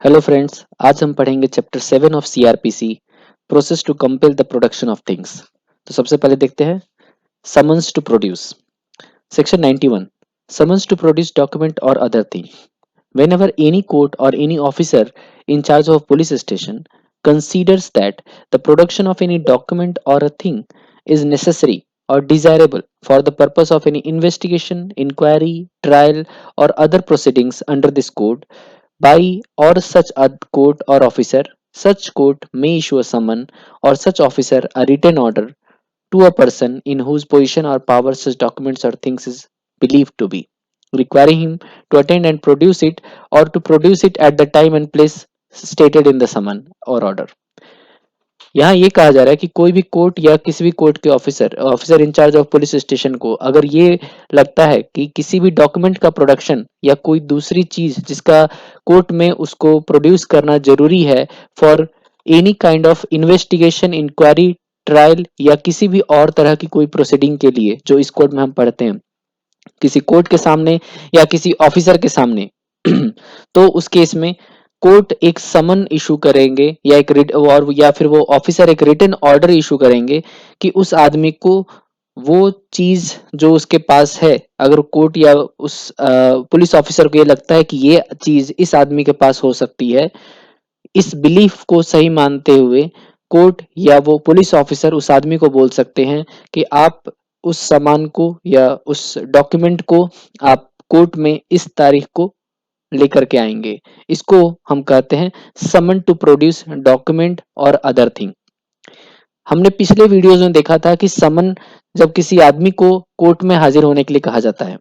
Hello friends, आज हम पढ़ेंगे chapter 7 of CrPC, process to compel the production of things. तो सबसे पहले देखते हैं summons to produce. Section 91, summons to produce document or other thing. Whenever any court or any officer in charge of police station considers that the production of any document or a thing is necessary or desirable for the purpose of any investigation, inquiry, trial, or other proceedings under this code, by or such a court or officer, such court may issue a summon or such officer a written order to a person in whose position or power such documents or things is believed to be, requiring him to attend and produce it or to produce it at the time and place stated in the summon or order। यहाँ ये कहा जा रहा है कि कोई भी court या किसी भी कोर्ट के officer officer in charge of police station को अगर ये लगता है कि किसी भी डॉक्यूमेंट का प्रोडक्शन या कोई दूसरी चीज जिसका कोर्ट में उसको प्रोड्यूस करना जरूरी है for any kind of investigation, inquiry, trial या किसी भी और तरह की कोई प्रोसीडिंग के लिए जो इस कोर्ट में हम पढ़ते हैं, किसी कोर्ट के सामने या किसी ऑफिसर के सामने तो उस केस में कोर्ट एक समन इशू करेंगे या और या फिर वो ऑफिसर एक रिटन ऑर्डर इशू करेंगे कि उस आदमी को वो चीज जो उसके पास है, अगर कोर्ट या उस पुलिस ऑफिसर को ये लगता है कि ये चीज इस आदमी के पास हो सकती है, इस बिलीफ को सही मानते हुए कोर्ट या वो पुलिस ऑफिसर उस आदमी को बोल सकते हैं कि आप उस सामान को या उस डॉक्यूमेंट को आप कोर्ट में इस तारीख को लेकर के आएंगे। इसको हम कहते हैं someone to produce document or other thing. हमने पिछले वीडियोस में देखा था कि समन जब किसी आदमी को कोर्ट में हाजिर होने के लिए कहा जाता है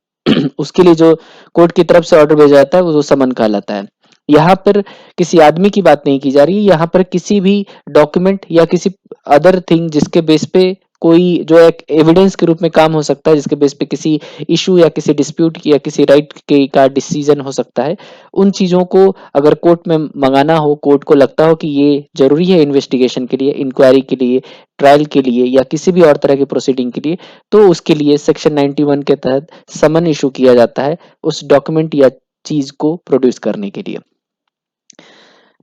उसके लिए जो कोर्ट की तरफ से ऑर्डर भेजा जाता है वो समन कहलाता है। यहाँ पर किसी आदमी की बात नहीं की जा रही, यहाँ पर किसी भी डॉक्यूमेंट या किसी अदर थिंग जिसके बेस पे कोई जो एक एविडेंस के रूप में काम हो सकता है, जिसके बेस पे किसी इशू या किसी डिस्प्यूट या किसी राइट के का डिसीजन हो सकता है, उन चीजों को अगर कोर्ट में मंगाना हो, कोर्ट को लगता हो कि ये जरूरी है इन्वेस्टिगेशन के लिए, इंक्वायरी के लिए, ट्रायल के लिए या किसी भी और तरह की प्रोसीडिंग के लिए, तो उसके लिए सेक्शन 91 के तहत समन इशू किया जाता है उस डॉक्यूमेंट या चीज को प्रोड्यूस करने के लिए।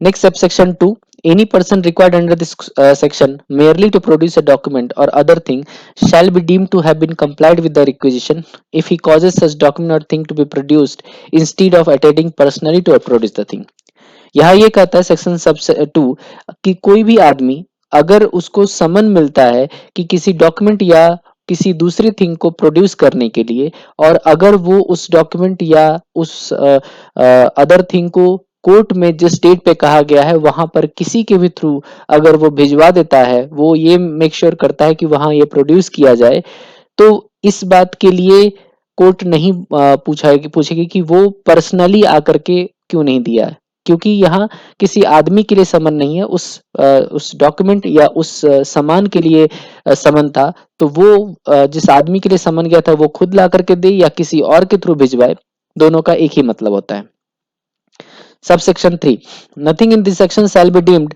Next, subsection 2. Any person required under this section merely to produce a document or other thing shall be deemed to have been complied with the requisition if he causes such document or thing to be produced instead of attending personally to produce the thing। यहाँ ये कहता है section सब 2 कि कोई भी आदमी अगर उसको समन मिलता है कि किसी डॉक्यूमेंट या किसी दूसरी थिंग को प्रोड्यूस करने के लिए, और अगर वो उस डॉक्यूमेंट या उस अदर थिंग को कोर्ट में जिस डेट पे कहा गया है वहां पर किसी के भी थ्रू अगर वो भिजवा देता है, वो ये मेक श्योर करता है कि वहां ये प्रोड्यूस किया जाए, तो इस बात के लिए कोर्ट नहीं पूछेगी कि वो पर्सनली आकर के क्यों नहीं दिया है, क्योंकि यहाँ किसी आदमी के लिए समन नहीं है, उस डॉक्यूमेंट या उस सामान के लिए समन था। तो वो जिस आदमी के लिए समन गया था वो खुद ला करके दे या किसी और के थ्रू भिजवाए, दोनों का एक ही मतलब होता है। Subsection 3. Nothing in this section shall be deemed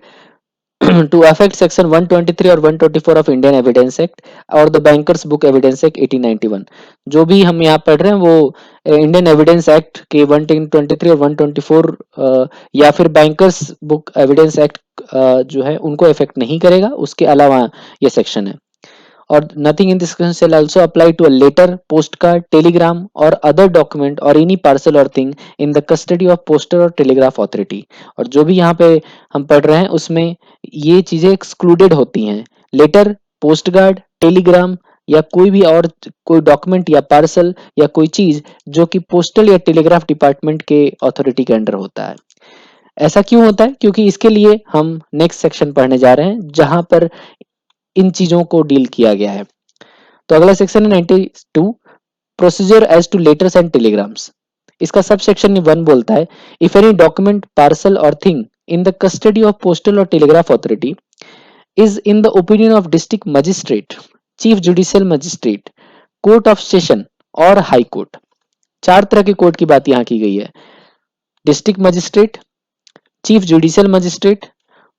to affect section 123 और 124 ऑफ इंडियन एविडेंस एक्ट और the bankers book evidence act 1891। जो भी हम यहाँ पढ़ रहे हैं वो इंडियन एविडेंस एक्ट के 123 और 124 या फिर बैंकर्स बुक एविडेंस एक्ट जो है उनको इफेक्ट नहीं करेगा, उसके अलावा ये सेक्शन है। और nothing in this section shall also apply to a letter, postcard, telegram or other document or any parcel or thing in the custody of postal or telegraph authority। और जो भी यहाँ पे हम पढ़ रहे हैं उसमें ये चीजें एक्सक्लूडेड होती हैं। लेटर, पोस्टकार्ड, टेलीग्राम या कोई भी और कोई डॉक्यूमेंट या पार्सल या कोई चीज जो कि पोस्टल या टेलीग्राफ डिपार्टमेंट के अथॉरिटी के अंडर होता है। ऐसा क्यों होता है? क्योंकि इसके लिए हम नेक्स्ट सेक्शन पढ़ने जा रहे हैं जहां पर इन चीजों को डील किया गया है। तो अगला सेक्शन है 92, procedure as to letters and telegrams. इसका सब सेक्शन 1 बोलता है if any document, parcel or thing in the custody of postal or telegraph authority is in the opinion of district magistrate, chief judicial magistrate, court of session और high court. चार तरह के court की बात यहाँ की गई है। District magistrate, chief judicial magistrate,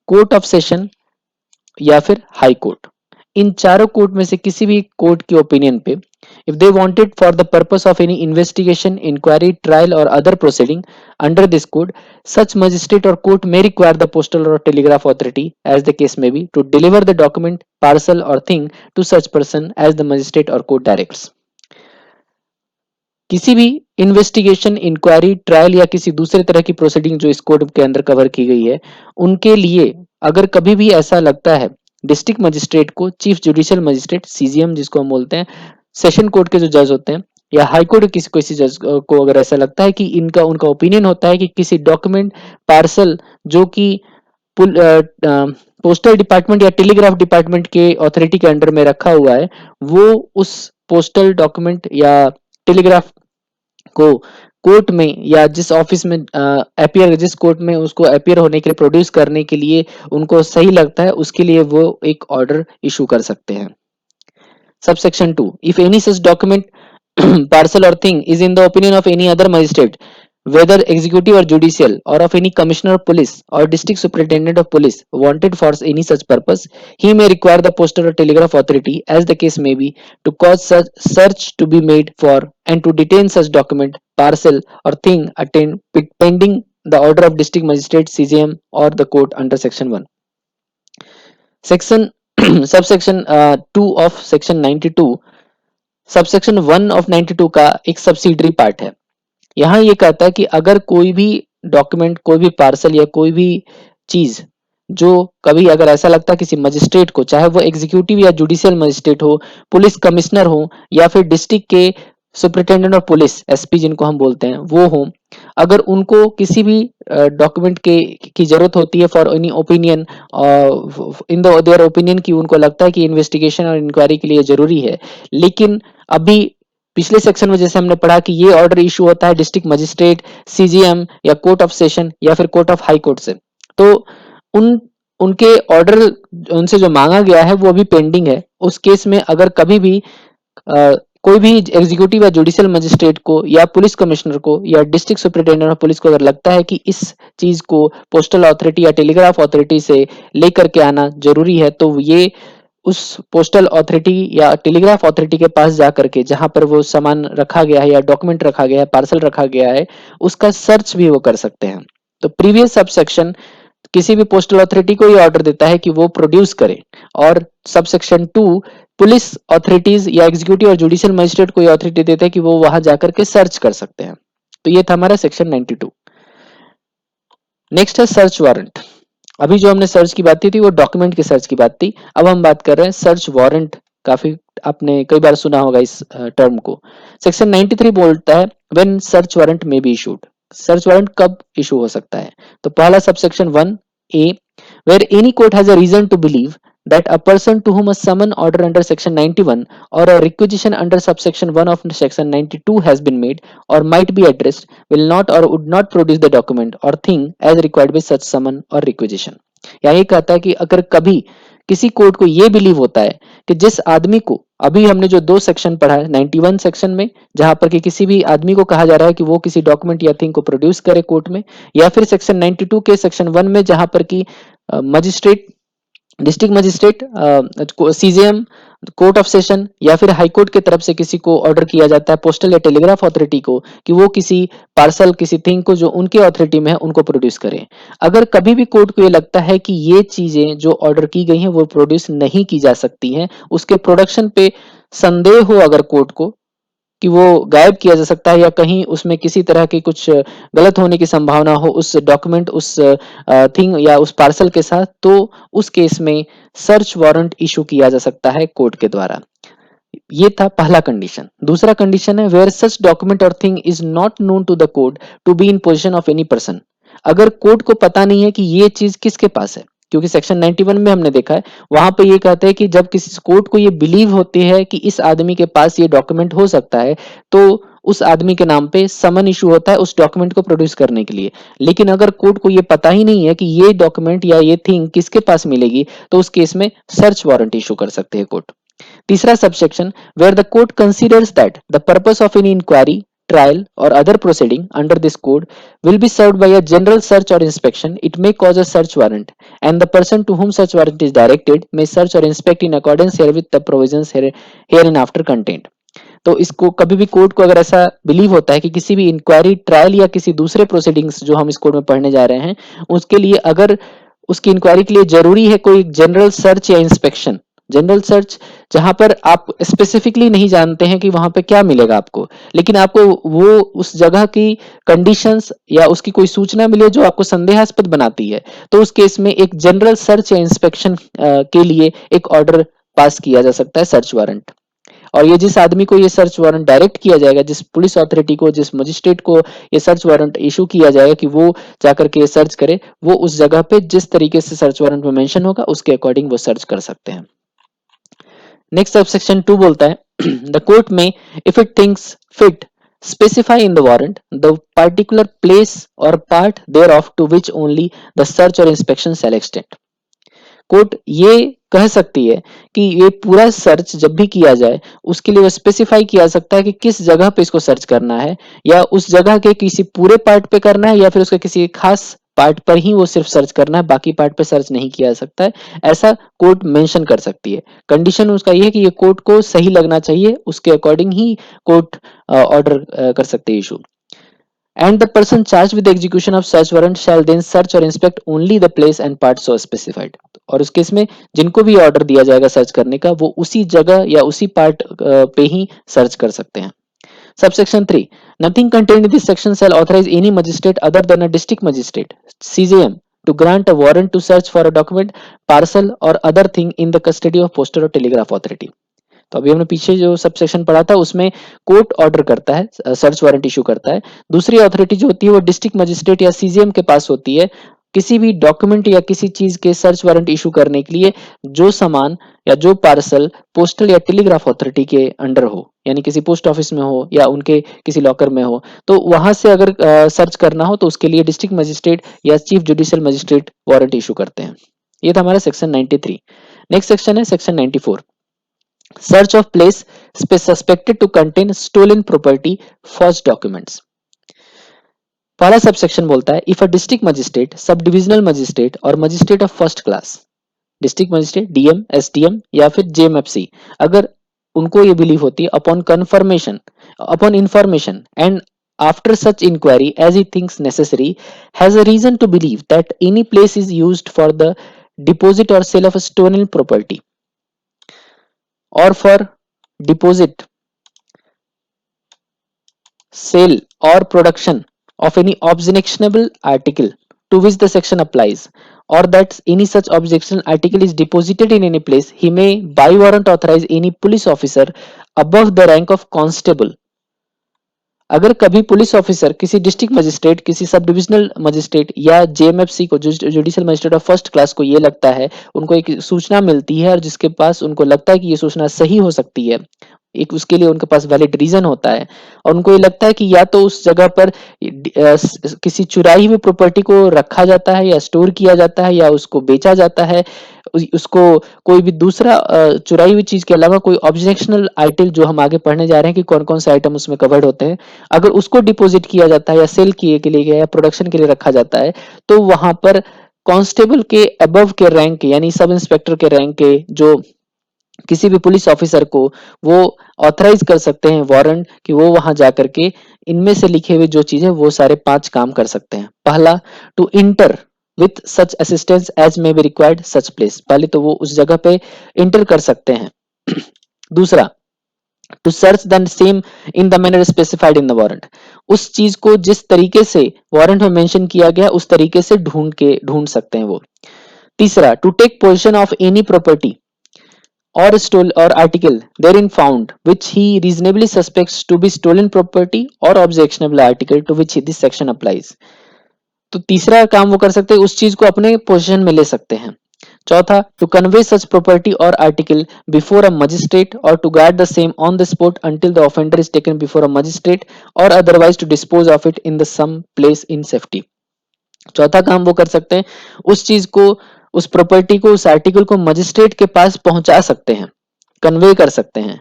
court of session या फिर हाई कोर्ट। इन चारों कोर्ट में से किसी भी कोर्ट के ओपिनियन पे if they wanted for the purpose of any investigation, inquiry, trial or other proceeding under this code, such magistrate or court may require the postal or telegraph authority, as the case may be, to deliver the document, parcel or thing to such person as the magistrate or court directs. किसी भी investigation, inquiry, trial या किसी दूसरे तरह की proceeding जो इस code के अंदर कवर की गई है, उनके लिए अगर कभी भी ऐसा लगता है डिस्ट्रिक्ट मजिस्ट्रेट को, चीफ जुडिशियल मजिस्ट्रेट सीजीएम जिसको हम बोलते हैं, सेशन कोर्ट के जो जज होते हैं या हाई कोर्ट किसी किसी जज को अगर ऐसा लगता है कि इनका उनका ओपिनियन होता है कि किसी डॉक्यूमेंट, पार्सल जो कि पोस्टल डिपार्टमेंट या टेलीग्राफ डिपार्टमेंट के ऑथोरिटी के अंडर में रखा हुआ है, वो उस पोस्टल डॉक्यूमेंट या टेलीग्राफ को कोर्ट में या जिस ऑफिस में अपीयर, जिस कोर्ट में उसको अपीयर होने के लिए प्रोड्यूस करने के लिए उनको सही लगता है, उसके लिए वो एक ऑर्डर इशू कर सकते हैं. Subsection 2. If any such document, parcel or thing is in the opinion of any other magistrate, whether executive or judicial, or of any commissioner of police or district superintendent of police wanted for any such purpose, he may require the postal or telegraph authority, as the case may be, to cause such search to be made for and to detain such document, parcel or thing attained pending the order of district magistrate, CJM or the court under section 1. Section subsection 2 of section 92, subsection 1 of 92 का एक subsidiary part है. यहां ये कहता है कि अगर कोई भी डॉक्यूमेंट, कोई भी पार्सल या कोई भी चीज जो कभी अगर ऐसा लगता है किसी मजिस्ट्रेट को, चाहे वो एग्जीक्यूटिव या जुडिशियल मजिस्ट्रेट हो, पुलिस कमिश्नर हो या फिर डिस्ट्रिक्ट के सुपरिटेंडेंट ऑफ पुलिस, एसपी जिनको हम बोलते हैं, वो हो, अगर उनको किसी भी डॉक्यूमेंट के की जरूरत होती है for any opinion, in their opinion, की उनको लगता है कि इन्वेस्टिगेशन और इंक्वायरी के लिए जरूरी है, लेकिन अभी पिछले सेक्शन में जैसे हमने पढ़ा कि ये ऑर्डर इशू होता है डिस्ट्रिक्ट मजिस्ट्रेट, सीजीएम या कोर्ट ऑफ सेशन या फिर कोर्ट ऑफ हाई कोर्ट से, तो उन उनके ऑर्डर उनसे जो मांगा गया है वो अभी पेंडिंग है. उस केस में अगर कभी भी कोई भी एग्जीक्यूटिव या जुडिशियल मजिस्ट्रेट को या पुलिस कमिश्नर को या डिस्ट्रिक्ट सुपरिटेंडेंट ऑफ पुलिस को अगर लगता है कि इस चीज को पोस्टल अथॉरिटी या टेलीग्राफ अथॉरिटी से लेकर के आना जरूरी है, तो ये उस पोस्टल अथॉरिटी या टेलीग्राफ अथॉरिटी के पास जाकर के, जहां पर वो सामान रखा गया है या डॉक्यूमेंट रखा गया है, पार्सल रखा गया है, उसका सर्च भी वो कर सकते हैं. तो प्रीवियस सबसेक्शन किसी भी पोस्टल अथॉरिटी को ये ऑर्डर देता है कि वो प्रोड्यूस करे, और सबसेक्शन 2 पुलिस अथॉरिटीज या एग्जीक्यूटिव और जुडिशियल मजिस्ट्रेट को ये अथॉरिटी देता है कि वो वहां जाकर के सर्च कर सकते हैं. तो ये था हमारा सेक्शन 92. नेक्स्ट है सर्च वारंट. अभी जो हमने सर्च की बात की थी वो डॉक्यूमेंट की सर्च की बात थी, अब हम बात कर रहे हैं सर्च वारंट. काफी आपने कई बार सुना होगा इस टर्म को. सेक्शन 93 बोलता है व्हेन सर्च वारंट में बी इशूड. सर्च वारंट कब इशू हो सकता है? तो पहला subsection 1 A, where any court has a reason to believe that a person to whom a summon order under section 91 or a requisition under subsection 1 of section 92 has been made or might be addressed will not or would not produce the document or thing as required by such summon or requisition. यही कहता है कि अगर कभी किसी court को ये believe होता है कि जिस आदमी को, अभी हमने जो 2 सेक्शन पढ़ा है 91 सेक्शन में, जहां पर कि किसी भी आदमी को कहा जा रहा है कि वो किसी डॉक्यूमेंट या थिंग को प्रोड्यूस करे कोर्ट में, या फिर सेक्शन 92 के सेक्शन 1 में जहां पर कि magistrate, district magistrate, CJM, court of session या फिर हाई कोर्ट की तरफ से किसी को ऑर्डर किया जाता है, पोस्टल या टेलीग्राफ अथॉरिटी को, कि वो किसी पार्सल, किसी थिंग को जो उनके अथॉरिटी में है उनको प्रोड्यूस करें. अगर कभी भी कोर्ट को ये लगता है कि ये चीजें जो ऑर्डर की गई हैं वो प्रोड्यूस नहीं की जा सकती हैं, उसके प्रोडक्शन पे संदेह हो अगर कोर्ट को कि वो गायब किया जा सकता है या कहीं उसमें किसी तरह की कुछ गलत होने की संभावना हो उस डॉक्यूमेंट, उस थिंग या उस पार्सल के साथ, तो उस केस में सर्च वारंट इशू किया जा सकता है कोर्ट के द्वारा. ये था पहला कंडीशन. दूसरा कंडीशन है where such document or thing is not known to the court to be in position of any person. अगर कोर्ट को पता नहीं है कि ये चीज किसके पास है, क्योंकि सेक्शन 91 में हमने देखा है वहां पे ये कहते हैं कि जब किसी कोर्ट को ये बिलीव होती है कि इस आदमी के पास ये डॉक्यूमेंट हो सकता है, तो उस आदमी के नाम पे समन इशू होता है उस डॉक्यूमेंट को प्रोड्यूस करने के लिए. लेकिन अगर कोर्ट को ये पता ही नहीं है कि ये डॉक्यूमेंट या ये थिंग किसके पास मिलेगी, तो उस केस में सर्च वारंट इशू कर सकते हैं कोर्ट. तीसरा subsection where the court considers that the purpose of any inquiry, trial, or other proceeding under this code will be served by a general search or inspection, it may cause a search warrant, and the person to whom such warrant is directed may search or inspect in accordance herewith the provisions hereinafter contained. तो इसको कभी भी court को अगर ऐसा believe होता है कि किसी भी इंक्वायरी, ट्रायल या किसी दूसरे प्रोसीडिंग्स जो हम इस कोर्ट में पढ़ने जा रहे हैं, उसके लिए अगर उसकी इंक्वायरी के लिए जरूरी है कोई जनरल सर्च या इंस्पेक्शन, जनरल सर्च जहां पर आप स्पेसिफिकली नहीं जानते हैं कि वहां पे क्या मिलेगा आपको, लेकिन आपको वो उस जगह की कंडीशंस या उसकी कोई सूचना मिले जो आपको संदेहास्पद बनाती है, तो उस केस में एक जनरल सर्च या इंस्पेक्शन के लिए एक ऑर्डर पास किया जा सकता है, सर्च वारंट। और ये जिस आदमी को ये सर्च वारंट डायरेक्ट किया जाएगा, जिस पुलिस अथॉरिटी को, जिस मजिस्ट्रेट को ये सर्च वारंट इशू किया जाएगा कि वो जाकर के सर्च करे, वो उस जगह पे जिस तरीके से सर्च वारंट में मेंशन होगा उसके अकॉर्डिंग वो सर्च कर सकते हैं। नेक्स्ट सब सेक्शन 2 बोलता है द कोर्ट में if it thinks fit specify in the warrant the particular place or part thereof to which only the search or inspection shall extend। Court ये कह सकती है कि ये पूरा सर्च जब भी किया जाए उसके लिए वो स्पेसिफाई किया सकता है कि किस जगह पे इसको सर्च करना है, या उस जगह के किसी पूरे पार्ट पे करना है, या फिर उसके किसी खास पार्ट पर ही वो सिर्फ सर्च करना है, बाकी पार्ट पे सर्च नहीं किया जा सकता है। ऐसा कोर्ट मेंशन कर सकती है। कंडीशन उसका ये है कि ये कोर्ट को सही लगना चाहिए, उसके अकॉर्डिंग ही कोर्ट ऑर्डर कर सकते हैं issue. And the person charged with the execution of such warrant shall then search or inspect only the place and part so specified। और उस केस में जिनको भी ऑर्डर दिया जाएगा सर्च करने का, वो उसी जगह या उसी पार्ट पे ही सर्च कर सकते हैं। Subsection 3, nothing contained in this section shall authorize any magistrate other than a district magistrate (CJM) to grant a warrant to search for a document, parcel or other thing in the custody of postal or telegraph authority। तो अभी हमने पीछे जो sub section पढ़ा था उसमें court order करता है, सर्च वारंट इशू करता है। दूसरी अथॉरिटी जो होती है वो डिस्ट्रिक्ट मजिस्ट्रेट या सीजीएम के पास होती है, किसी भी डॉक्यूमेंट या किसी चीज के सर्च वारंट इशू करने के लिए जो सामान या जो पार्सल पोस्टल या टेलीग्राफ अथॉरिटी के अंडर हो, यानी किसी पोस्ट ऑफिस में हो या उनके किसी लॉकर में हो, तो वहां से अगर सर्च करना हो तो उसके लिए डिस्ट्रिक्ट मजिस्ट्रेट या chief judicial magistrate warrant issue करते हैं। ये था हमारा सेक्शन 93। नेक्स्ट सेक्शन है section 94, search of place suspected to contain stolen property, forged documents। पहला सबसेक्शन बोलता है if a district magistrate, sub divisional magistrate or magistrate of first class, district magistrate DM, SDM या फिर JMFC, अगर उनको ये believe होती है upon confirmation, upon information and after such inquiry as he thinks necessary, has a reason to believe that any place is used for the deposit or sale of a stolen property or for deposit, sale or production of any objectionable article to which the section applies, or that any such objectionable article is deposited in any place, he may by warrant authorize any police officer above the rank of constable। अगर कभी police officer किसी district magistrate, किसी सब divisional magistrate या JMFC को, judicial magistrate of first class को ये लगता है, उनको एक सूचना मिलती है और जिसके पास उनको लगता है कि ये सूचना सही हो सकती है, एक उसके लिए उनके पास वैलिड रीजन होता है, और उनको ये लगता है कि या तो उस जगह पर किसी चुराई हुई प्रॉपर्टी को रखा जाता है या स्टोर किया जाता है या उसको बेचा जाता है, उसको कोई भी दूसरा चुराई हुई चीज के अलावा कोई ऑब्जेक्शनल आइटम, जो हम आगे पढ़ने जा रहे हैं कि कौन कौन से आइटम उसमें कवर्ड होते हैं, अगर उसको डिपॉजिट किया जाता है या सेल किए के लिए या प्रोडक्शन के लिए रखा जाता है, तो वहां पर कांस्टेबल के अबव के रैंक यानी सब इंस्पेक्टर के रैंक के जो किसी भी पुलिस ऑफिसर को वो ऑथराइज कर सकते हैं वारंट कि वो वहां जाकर के इनमें से लिखे हुए जो चीजें वो सारे 5 काम कर सकते हैं। पहला, to enter with such assistance as may be required such place, पहले तो वो उस जगह पे इंटर कर सकते हैं। दूसरा, to search the same in the manner specified in the warrant, उस चीज को जिस तरीके से वारंट में मेंशन किया गया उस तरीके से ढूंढ सकते हैं वो। तीसरा, to take position of any property or article therein found which he reasonably suspects to be stolen property or objectionable article to which this section applies। तो तीसरा काम वो कर सकते हैं, उस चीज को अपने पोजीशन में ले सकते हैं। चौथा, to convey such property or article before a magistrate or to guard the same on the spot until the offender is taken before a magistrate or otherwise to dispose of it in the some place in safety। चौथा काम वो कर सकते हैं, उस चीज को, उस प्रॉपर्टी को, उस आर्टिकल को मजिस्ट्रेट के पास पहुंचा सकते हैं, कन्वे कर सकते हैं।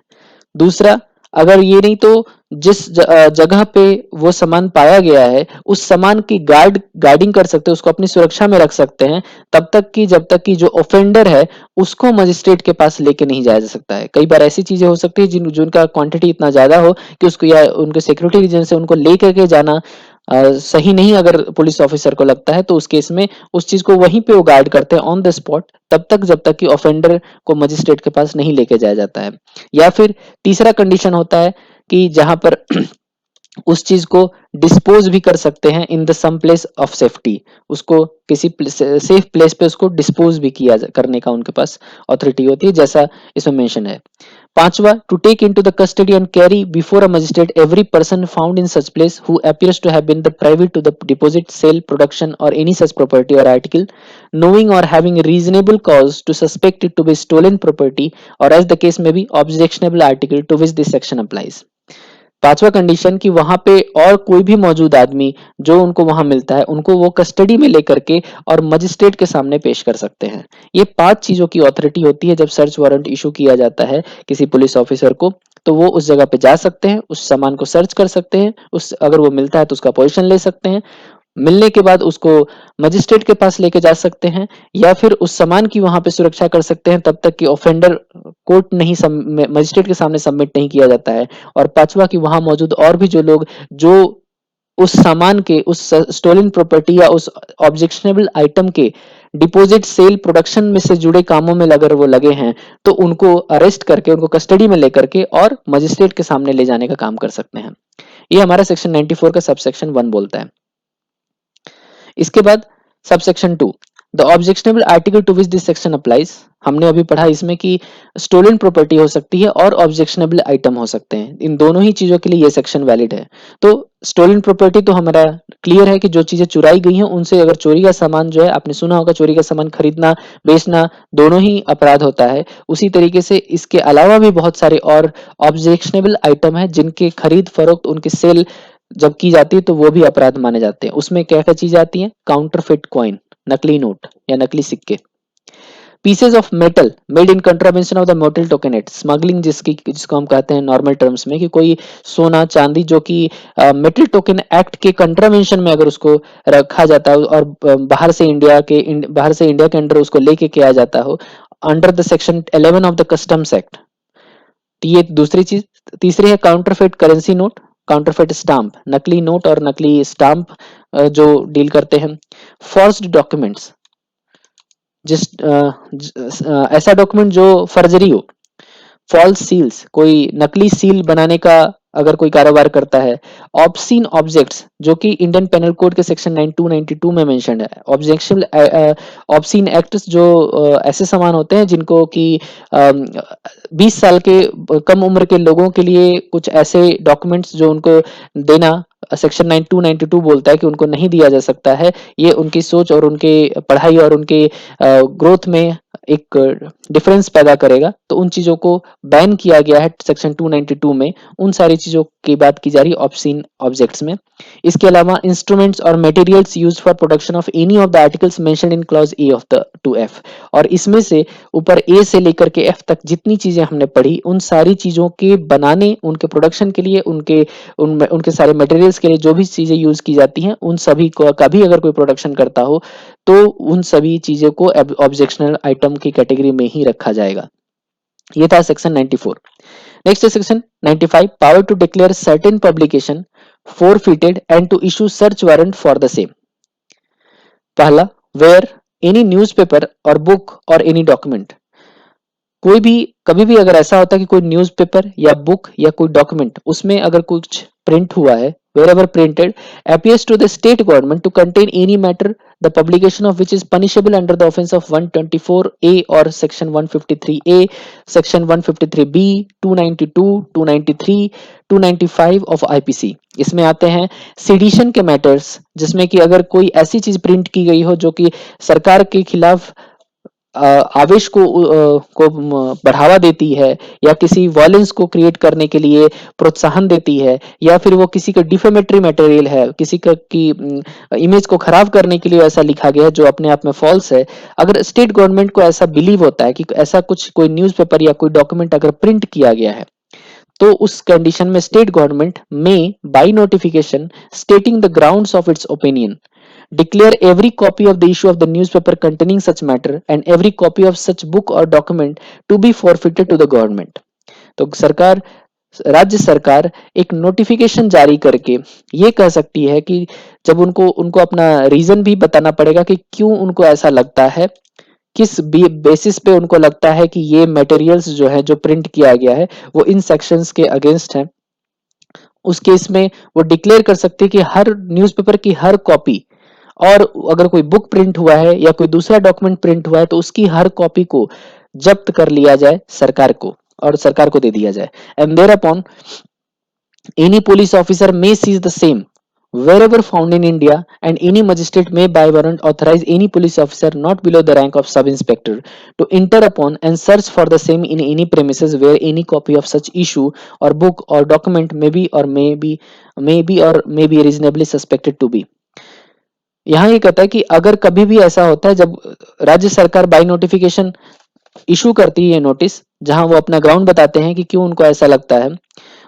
दूसरा, अगर ये नहीं तो जिस जगह पे वो सामान पाया गया है उस सामान की गार्डिंग कर सकते हैं, उसको अपनी सुरक्षा में रख सकते हैं तब तक कि जब तक कि जो ऑफेंडर है उसको मजिस्ट्रेट के पास लेके नहीं जाया जा सकता है। कई बार ऐसी चीजें हो सकती है जिनका क्वांटिटी इतना ज्यादा हो कि उसको या उनके सिक्योरिटी रीजन से उनको लेकर के जाना सही नहीं अगर पुलिस ऑफिसर को लगता है, तो उस केस में उस चीज को वहीं पे वो गार्ड करते हैं ऑन द स्पॉट, तब तक जब तक कि ऑफेंडर को मजिस्ट्रेट के पास नहीं लेके जाया जाता है। या फिर तीसरा कंडीशन होता है कि जहां पर उस चीज को डिस्पोज भी कर सकते हैं in the some place of safety, उसको किसी सेफ प्लेस पे उसको डिस्पोज भी करने का उनके पास ऑथोरिटी होती है, जैसा इसमें मेंशन है। पांचवा, to take into the custody and carry before a magistrate every person found in such place who appears to have been the privy to the deposit, sale, production or any such property or article, knowing or having reasonable cause to suspect it to be stolen property or as the case may be objectionable article to which this section applies। पांचवा condition कि वहां पे और कोई भी मौजूद आदमी जो उनको वहां मिलता है उनको वो कस्टडी में लेकर के और मजिस्ट्रेट के सामने पेश कर सकते हैं। ये 5 चीजों की ऑथोरिटी होती है जब सर्च वारंट इशू किया जाता है किसी पुलिस ऑफिसर को, तो वो उस जगह पे जा सकते हैं, उस सामान को सर्च कर सकते हैं, उस अगर वो मिलता है तो उसका पोजीशन ले सकते हैं, मिलने के बाद उसको मजिस्ट्रेट के पास लेके जा सकते हैं या फिर उस सामान की वहां पे सुरक्षा कर सकते हैं तब तक कि ऑफेंडर कोर्ट नहीं मजिस्ट्रेट के सामने सबमिट नहीं किया जाता है। और पांचवा कि वहां मौजूद और भी जो लोग जो उस सामान के उस स्टोलन प्रॉपर्टी या उस ऑब्जेक्शनेबल आइटम के डिपॉजिट, सेल, प्रोडक्शन में से जुड़े कामों में अगर वो लगे हैं तो उनको अरेस्ट करके उनको कस्टडी में लेकर के और मजिस्ट्रेट के सामने ले जाने का काम कर सकते हैं। ये हमारा सेक्शन 94 का सब सेक्शन 1 बोलता है। इसके बाद subsection 2, the objectionable article to which this section applies. हमने अभी पढ़ा इसमें कि स्टोलन प्रॉपर्टी हो सकती है और ऑब्जेक्शनेबल आइटम हो सकते हैं, इन दोनों ही चीजों के लिए ये सेक्शन वैलिड है। तो स्टोलन प्रॉपर्टी तो हमारा क्लियर है कि जो चीजें चुराई गई हैं उनसे, अगर चोरी का सामान जो है, आपने सुना होगा चोरी का सामान खरीदना बेचना दोनों ही अपराध होता है, उसी तरीके से इसके अलावा भी बहुत सारे और ऑब्जेक्शनेबल आइटम है जिनके खरीद फरोख्त, उनकी सेल जब की जाती है तो वो भी अपराध माने जाते हैं। उसमें क्या क्या चीजें आती हैं? काउंटरफिट कॉइन, नकली नोट या नकली सिक्के, pieces of metal made in contravention of the metal token act, smuggling जिसको हम कहते हैं नॉर्मल टर्म्स में कि कोई सोना चांदी जो कि मेटल टोकन एक्ट के कंट्रावेंशन में अगर उसको रखा जाता है और बाहर से इंडिया के अंडर उसको लेके किया जाता हो under the section 11 of the customs act. ये दूसरी चीज। तीसरी है counterfeit currency note, counterfeit stamp, नकली नोट और नकली स्टाम्प जो डील करते हैं। फॉर्स्ड डॉक्यूमेंट्स, ऐसा डॉक्यूमेंट जो फर्जरी हो। फॉल्स सील्स, कोई नकली सील बनाने का अगर कोई कारोबार करता है। ऑब्सीन ऑब्जेक्ट्स जो कि इंडियन पेनल कोड के सेक्शन 9292 में मेंशन्ड है। ऑब्जेक्शन ऑब्सीन एक्ट्स जो ऐसे सामान होते हैं जिनको कि 20 साल के कम उम्र के लोगों के लिए कुछ ऐसे डॉक्यूमेंट्स जो उनको देना सेक्शन 9292 बोलता है कि उनको नहीं दिया जा सकता है। ये उनकी सोच और उनके पढ़ाई और उनके ग्रोथ में एक डिफरेंस पैदा करेगा, तो उन चीजों को बैन किया गया है सेक्शन 292 में। उन सारी चीजों की बात की जा रही है ऑब्सीन ऑब्जेक्ट्स में। इसके अलावा इंस्ट्रूमेंट्स और materials used for production of any of the articles mentioned in clause A of the 2F। और इसमें से ऊपर ए से लेकर के एफ तक जितनी चीजें हमने पढ़ी उन सारी चीजों के बनाने, उनके प्रोडक्शन के लिए, उनके सारे मटेरियल्स के लिए जो भी चीजें यूज की जाती हैं उन सभी को का भी अगर कोई प्रोडक्शन करता हो तो उन सभी चीजों को ऑब्जेक्शनल आइटम की कैटेगरी में ही रखा जाएगा। ये था सेक्शन 94। नेक्स्ट है section 95, power to declare certain publication forfeited and to issue search warrant for the same। पहला, वेयर एनी न्यूज़पेपर और बुक और एनी डॉक्यूमेंट, कोई भी कभी भी अगर ऐसा होता है कि कोई न्यूज़पेपर या बुक या कोई डॉक्यूमेंट उसमें अगर कुछ प्रिंट हुआ है, wherever printed appears to the state government to contain any matter the publication of which is punishable under the offense of 124A or section 153A, section 153B, 292, 293, 295 of IPC। इसमें आते हैं sedition के matters, जिसमें कि अगर कोई ऐसी चीज प्रिंट की गई हो जो कि सरकार के खिलाफ आवेश को बढ़ावा देती है या किसी वायलेंस को क्रिएट करने के लिए प्रोत्साहन देती है, या फिर वो किसी का डिफेमेटरी मटेरियल है, किसी का की इमेज को खराब करने के लिए ऐसा लिखा गया है जो अपने आप में फॉल्स है। अगर स्टेट गवर्नमेंट को ऐसा बिलीव होता है कि ऐसा कुछ कोई न्यूज़पेपर या कोई डॉक्यूमेंट अगर प्रिंट किया गया है तो उस कंडीशन में स्टेट गवर्नमेंट में by notification stating the grounds of its opinion declare every copy of the issue of the newspaper containing such matter and every copy of such book or document to be forfeited to the government. तो सरकार राज्य सरकार एक notification जारी करके ये कह सकती है कि जब उनको उनको अपना रीजन भी बताना पड़ेगा कि क्यों उनको ऐसा लगता है, किस बेसिस पे उनको लगता है कि ये मटेरियल्स जो है जो प्रिंट किया गया है वो इन सेक्शंस के अगेंस्ट है। उस केस में वो डिक्लेयर कर सकते हैं कि हर न्यूज़पेपर की हर कॉपी और अगर कोई बुक प्रिंट हुआ है या कोई दूसरा डॉक्यूमेंट प्रिंट हुआ है तो उसकी हर कॉपी को जब्त कर लिया जाए सरकार को और सरकार को दे दिया जाए। And thereupon any police officer may seize the same wherever found in India, and any magistrate may by warrant authorize any police officer not below the rank of sub inspector to enter upon and search for the same in any premises where any copy of such issue or book or document may be reasonably suspected to be। यहाँ ये कहता है कि अगर कभी भी ऐसा होता है जब राज्य सरकार बाय नोटिफिकेशन इशू करती है नोटिस, जहां वो अपना ग्राउंड बताते हैं कि क्यों उनको ऐसा लगता है,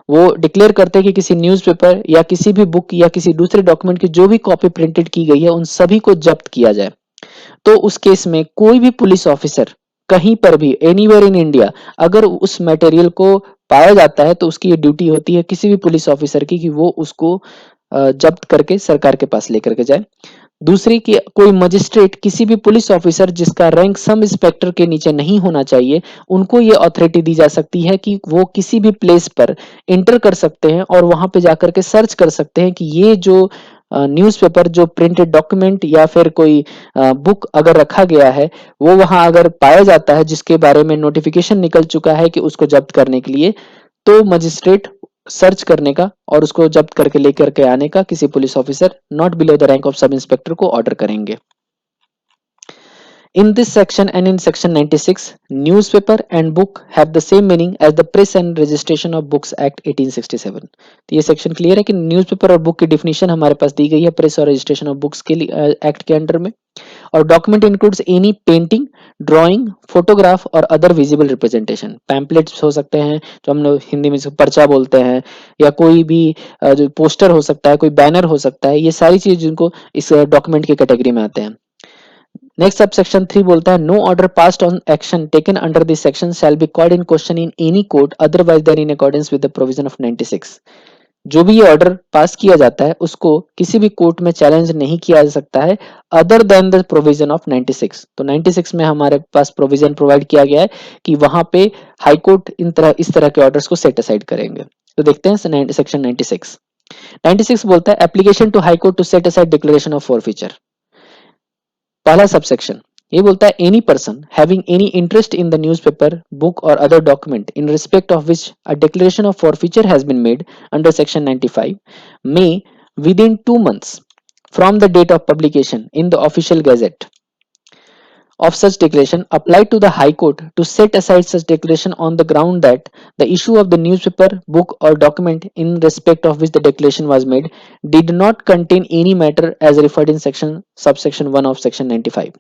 वो डिक्लेयर करते हैं कि किसी न्यूज़पेपर या किसी भी बुक या किसी दूसरे डॉक्यूमेंट की जो भी कॉपी प्रिंटेड की गई है उन सभी को जब्त किया जाए। तो उस केस में कोई भी पुलिस ऑफिसर कहीं पर भी एनीवेयर इन इंडिया अगर उस मटेरियल को पाया जाता है तो उसकी ये ड्यूटी होती है किसी भी पुलिस ऑफिसर की कि वो उसको जब्त करके सरकार के पास लेकर के जाए। दूसरी कि कोई मजिस्ट्रेट किसी भी पुलिस ऑफिसर जिसका रैंक सब इंस्पेक्टर के नीचे नहीं होना चाहिए, उनको ये अथॉरिटी दी जा सकती है कि वो किसी भी प्लेस पर इंटर कर सकते हैं और वहां पे जाकर के सर्च कर सकते हैं कि ये जो न्यूज़पेपर जो प्रिंटेड डॉक्यूमेंट या फिर कोई बुक अगर रखा गया है वो वहां अगर पाया जाता है जिसके बारे में नोटिफिकेशन निकल चुका है कि उसको जब्त करने के लिए, तो मजिस्ट्रेट सर्च करने का और उसको जब्त करके लेकर के आने का किसी police officer not below the rank of sub inspector को ऑर्डर करेंगे। In this section and in section 96, newspaper and book have the same meaning as the Press and Registration of Books Act 1867। तो ये section clear है कि newspaper और book की definition हमारे पास दी गई है प्रेस और रजिस्ट्रेशन ऑफ बुक्स के एक्ट के अंडर में। और document includes any painting, drawing, photograph और अदर विजिबल रिप्रेजेंटेशन। पैम्पलेट्स हो सकते हैं जो हम लोग हिंदी में पर्चा बोलते हैं, या कोई भी जो पोस्टर हो सकता है, कोई बैनर हो सकता है, ये सारी चीज जिनको इस डॉक्यूमेंट की कैटेगरी में आते हैं। नेक्स्ट सब सेक्शन 3 बोलता है no order passed on action taken under this section shall be called in question in any court otherwise than in accordance with the provision of 96। जो भी ये ऑर्डर पास किया जाता है उसको किसी भी कोर्ट में चैलेंज नहीं किया जा सकता है other than the provision of 96। तो 96 में हमारे पास प्रोविजन प्रोवाइड किया गया है कि वहां पे हाई कोर्ट इस तरह के ऑर्डर्स को सेट असाइड करेंगे। तो देखते हैं सेक्शन 96। 96 बोलता है application to high court to set aside declaration of forfeiture. पहला सबसेक्शन ये बोलता है any person having any interest in the newspaper, book or other document in respect of which a declaration of forfeiture has been made under section 95 may within 2 months from the date of publication in the official gazette of such declaration apply to the high court to set aside such declaration on the ground that the issue of the newspaper, book or document in respect of which the declaration was made did not contain any matter as referred in section subsection 1 of section 95।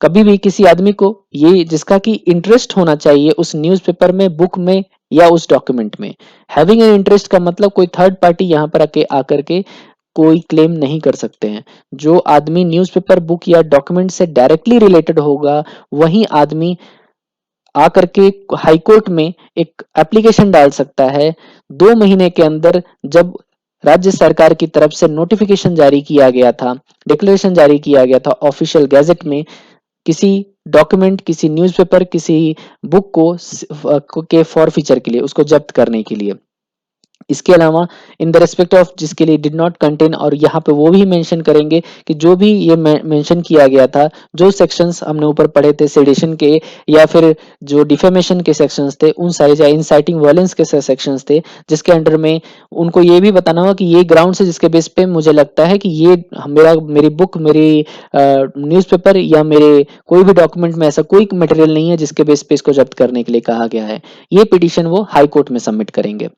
कभी भी किसी आदमी को ये जिसका कि interest होना चाहिए उस न्यूज़पेपर में, बुक में या उस डॉक्यूमेंट में, हैविंग एन इंटरेस्ट का मतलब कोई थर्ड पार्टी यहाँ पर आकर के कोई क्लेम नहीं कर सकते हैं। जो आदमी न्यूज़पेपर, बुक या डॉक्यूमेंट से डायरेक्टली रिलेटेड होगा वही आदमी आकर के हाई कोर्ट में एक एप्लीकेशन डाल सकता है 2 महीने के अंदर, जब राज्य सरकार की तरफ से नोटिफिकेशन जारी किया गया था, डिक्लेरेशन जारी किया गया था ऑफिशियल गैजेट में, किसी डॉक्यूमेंट, किसी न्यूज़पेपर, किसी बुक को के फॉर फीचर के लिए, उसको जब्त करने के लिए। इसके अलावा इन द रिस्पेक्ट ऑफ जिसके लिए डिड नॉट कंटेन, और यहाँ पे वो भी मेंशन करेंगे कि जो भी ये मेंशन किया गया था, जो सेक्शंस हमने ऊपर पढ़े थे सेडिशन के या फिर जो डिफेमेशन के सेक्शंस थे, उन सारे या इंसाइटिंग वायलेंस के सेक्शंस थे, जिसके अंडर में उनको ये भी बताना होगा कि ये ग्राउंड से जिसके बेस पे मुझे लगता है कि ये मेरी बुक, मेरी न्यूज़पेपर या मेरे कोई भी डॉक्यूमेंट में ऐसा कोई मटेरियल नहीं है जिसके बेस पे इसको जब्त करने के लिए कहा गया है। ये पिटीशन वो हाई कोर्ट में सबमिट करेंगे।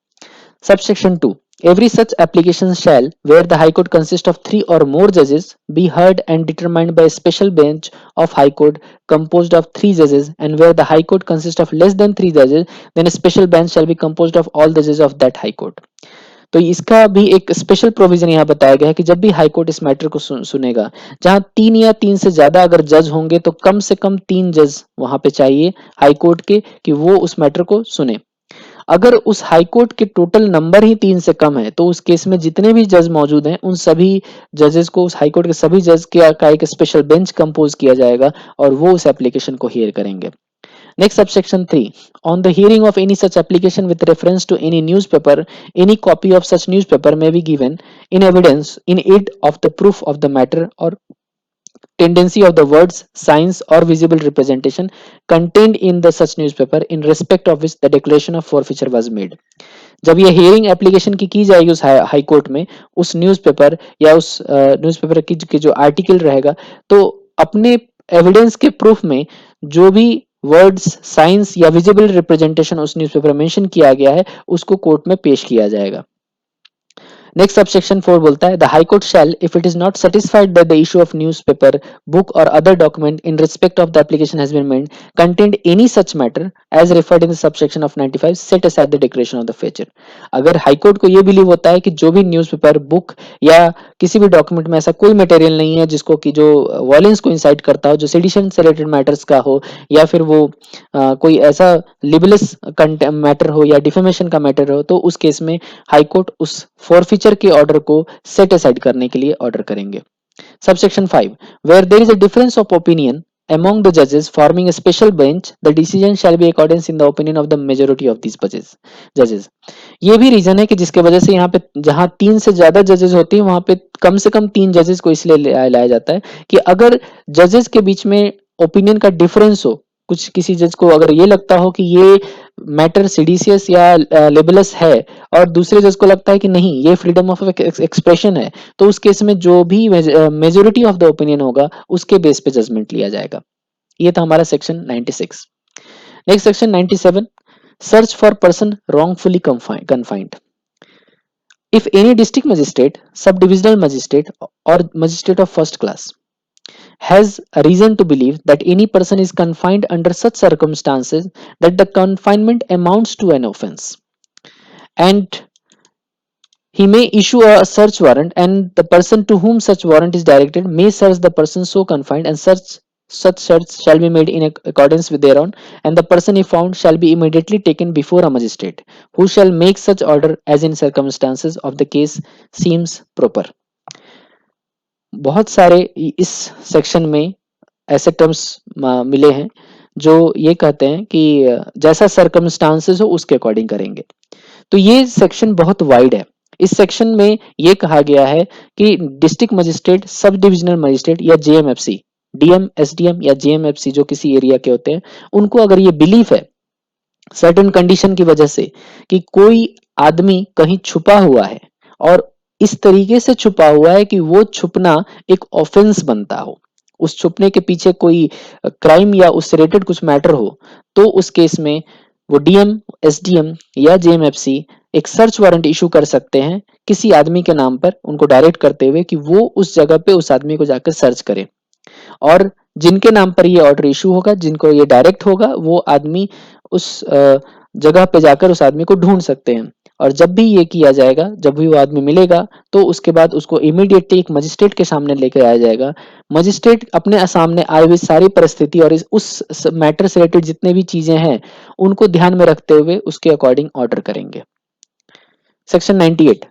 Subsection 2. Every such application shall, where the High Court consists of 3 or more judges, be heard and determined by a special bench of High Court composed of 3 judges, and where the High Court consists of less than 3 judges, then a special bench shall be composed of all the judges of that High Court. तो इसका भी एक special provision यहाँ बताया गया है कि जब भी हाई कोर्ट इस मैटर को सुनेगा, जहां 3 या 3 से ज्यादा अगर जज होंगे तो कम से कम 3 जज वहां पे चाहिए हाई कोर्ट के कि वो उस मैटर को सुने। अगर उस हाई कोर्ट के टोटल नंबर ही 3 से कम है तो उस केस में जितने भी जज मौजूद हैं उन सभी जजेस को, उस हाई कोर्ट के सभी जज के का एक स्पेशल बेंच कंपोज किया जाएगा और वो उस एप्लीकेशन को हियर करेंगे। Next, subsection 3. On the hearing of any such application with reference to any newspaper, any copy of such newspaper may be given in evidence in aid of the proof of the matter or tendency of the words, signs, or visible representation contained in the such newspaper in respect of which the declaration of forfeiture was made. जब ये hearing application की जाएगी उस high court में, उस newspaper या उस newspaper की जो आर्टिकल रहेगा, तो अपने एविडेंस के प्रूफ में जो भी वर्ड्स, साइंस या विजिबल रिप्रेजेंटेशन उस न्यूज़पेपर में मेंशन किया गया है उसको कोर्ट में पेश किया जाएगा। नेक्स्ट सबसेक्शन 4 बोलता है the high court shall if it is not satisfied that the issue of newspaper, book or other document in respect of the application has been made contained any such matter as referred in the subsection of 95 set aside the declaration of the feature. अगर high court को यह believe होता है कि जो भी newspaper, book या किसी भी डॉक्यूमेंट में ऐसा कोई मटेरियल नहीं है जिसको कि जो वॉयलेंस को इंसाइट करता हो, जो सेडिशन से रिलेटेड मैटर्स का हो या फिर वो कोई ऐसा लिबलस मैटर हो या डिफेमेशन का मैटर हो, तो उस केस में हाई कोर्ट उस फॉरफीचर के ऑर्डर को सेट असाइड करने के लिए ऑर्डर करेंगे। Subsection 5. Where there is a difference of opinion among the judges forming a special bench, the decision shall be accordance in the opinion of the majority of these judges. ये भी reason है कि जिसके वजह से यहाँ पे जहां 3 से ज्यादा जजेस होते हैं वहां पे कम से कम 3 जजेस को इसलिए लाया जाता है कि अगर जजेस के बीच में ओपिनियन का डिफरेंस हो, कुछ किसी जज को अगर ये लगता हो कि ये मैटर सिडिशियस या लिबलस है और दूसरे जज को लगता है कि नहीं ये फ्रीडम ऑफ एक्सप्रेशन है, तो उस केस में जो भी मेजोरिटी ऑफ द ओपिनियन होगा उसके बेस पे जजमेंट लिया जाएगा। ये था हमारा section 96। Next section 97, search for person wrongfully confined. If any district magistrate, sub-divisional magistrate or magistrate of first class has a reason to believe that any person is confined under such circumstances that the confinement amounts to an offense, and he may issue a search warrant, and the person to whom such warrant is directed may search the person so confined, and such search shall be made in accordance with thereon, and the person if found shall be immediately taken before a magistrate, who shall make such order as in circumstances of the case seems proper. बहुत सारे इस section में ऐसे terms मिले हैं जो ये कहते हैं कि जैसा सर्कमस्टांसेस हो उसके अकॉर्डिंग करेंगे। तो ये सेक्शन बहुत वाइड है। इस सेक्शन में ये कहा गया है कि district magistrate, sub divisional magistrate या जेएमएफसी, डीएम, एसडीएम या जेएमएफसी जो किसी एरिया के होते हैं, उनको अगर ये बिलीफ है सर्टेन कंडीशन की वजह से कि कोई आदमी कहीं छुपा हुआ है और इस तरीके से छुपा हुआ है कि वो छुपना एक ऑफेंस बनता हो, उस छुपने के पीछे कोई क्राइम या उससे रिलेटेड कुछ मैटर हो, तो उस केस में वो डीएम, एसडीएम या जेएमएफसी एक सर्च वारंट इशू कर सकते हैं किसी आदमी के नाम पर, उनको डायरेक्ट करते हुए कि वो उस जगह पे उस आदमी को जाकर सर्च करे। और जिनके नाम पर ये ऑर्डर इशू होगा, जिनको ये डायरेक्ट होगा, वो आदमी उस जगह पे जाकर उस आदमी को ढूंढ सकते हैं। और जब भी ये किया जाएगा, जब भी वो आदमी मिलेगा, तो उसके बाद उसको इमीडिएटली एक मजिस्ट्रेट के सामने लेकर आया जाएगा। मजिस्ट्रेट अपने सामने आई हुई सारी परिस्थिति और उस मैटर से रिलेटेड जितने भी चीजें हैं उनको ध्यान में रखते हुए उसके अकॉर्डिंग ऑर्डर करेंगे। Section 98,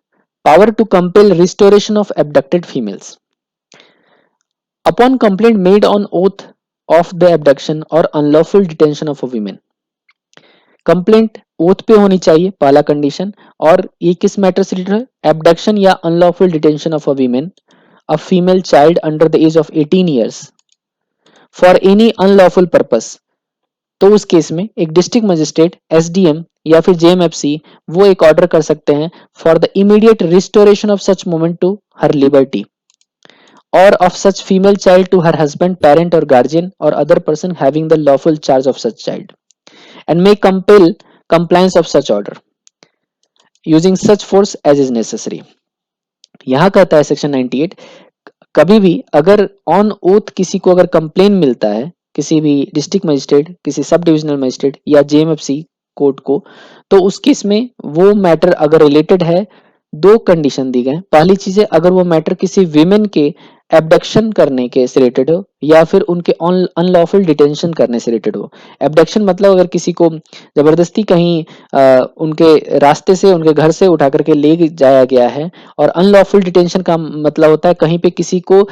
power to compel restoration of abducted females. Upon complaint made on oath of the abduction or unlawful detention of a woman, complaint oath पे होनी चाहिए, पहला कंडीशन। और ये किस मैटर से रिलेटेड है? एब्डक्शन या unlawful detention of a women, a female child under the age of 18 years for any unlawful purpose. तो उस केस में एक डिस्ट्रिक्ट मजिस्ट्रेट, एसडीएम या फिर जेएमएफसी वो एक ऑर्डर कर सकते हैं for the immediate restoration of such moment to her liberty or of such female child to her husband, parent or guardian or other person having the lawful charge of such child, and may compel compliance of such order. using such force as is necessary. यहाँ कहता है section 98, कभी भी अगर on oath किसी को अगर complain मिलता है किसी भी डिस्ट्रिक्ट मजिस्ट्रेट, किसी सब डिविजनल मजिस्ट्रेट या जेएमएफसी कोर्ट को, तो उस केस में वो मैटर अगर रिलेटेड है, दो कंडीशन दी गए। पहली चीज है, अगर वो मैटर किसी विमेन के एबडक्शन करने के से रिलेटेड हो या फिर उनके अनलॉफुल डिटेंशन करने से रिलेटेड हो। एबडक्शन मतलब अगर किसी को जबरदस्ती कहीं उनके रास्ते से, उनके घर से उठा करके ले जाया गया है, और अनलॉफुल डिटेंशन का मतलब होता है कहीं पे किसी को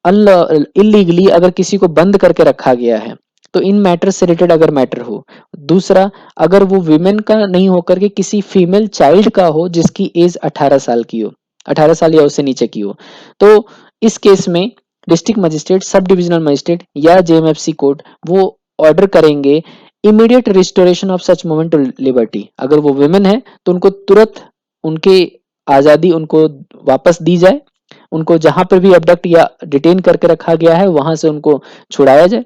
इलीगली अगर किसी को बंद करके रखा गया है, तो इन मैटर से रिलेटेड अगर मैटर हो। दूसरा, अगर वो विमेन का नहीं होकर के किसी फीमेल चाइल्ड का हो जिसकी एज 18 साल की हो, 18 साल या उससे नीचे की हो, तो इस केस में district magistrate, sub divisional magistrate या जेएमएफसी कोर्ट वो ऑर्डर करेंगे immediate restoration of such moment to liberty. अगर वो विमेन है तो उनको तुरंत उनके आजादी उनको वापस दी जाए, उनको जहां पर भी अबडक्ट या डिटेन करके रखा गया है वहां से उनको छुड़ाया जाए।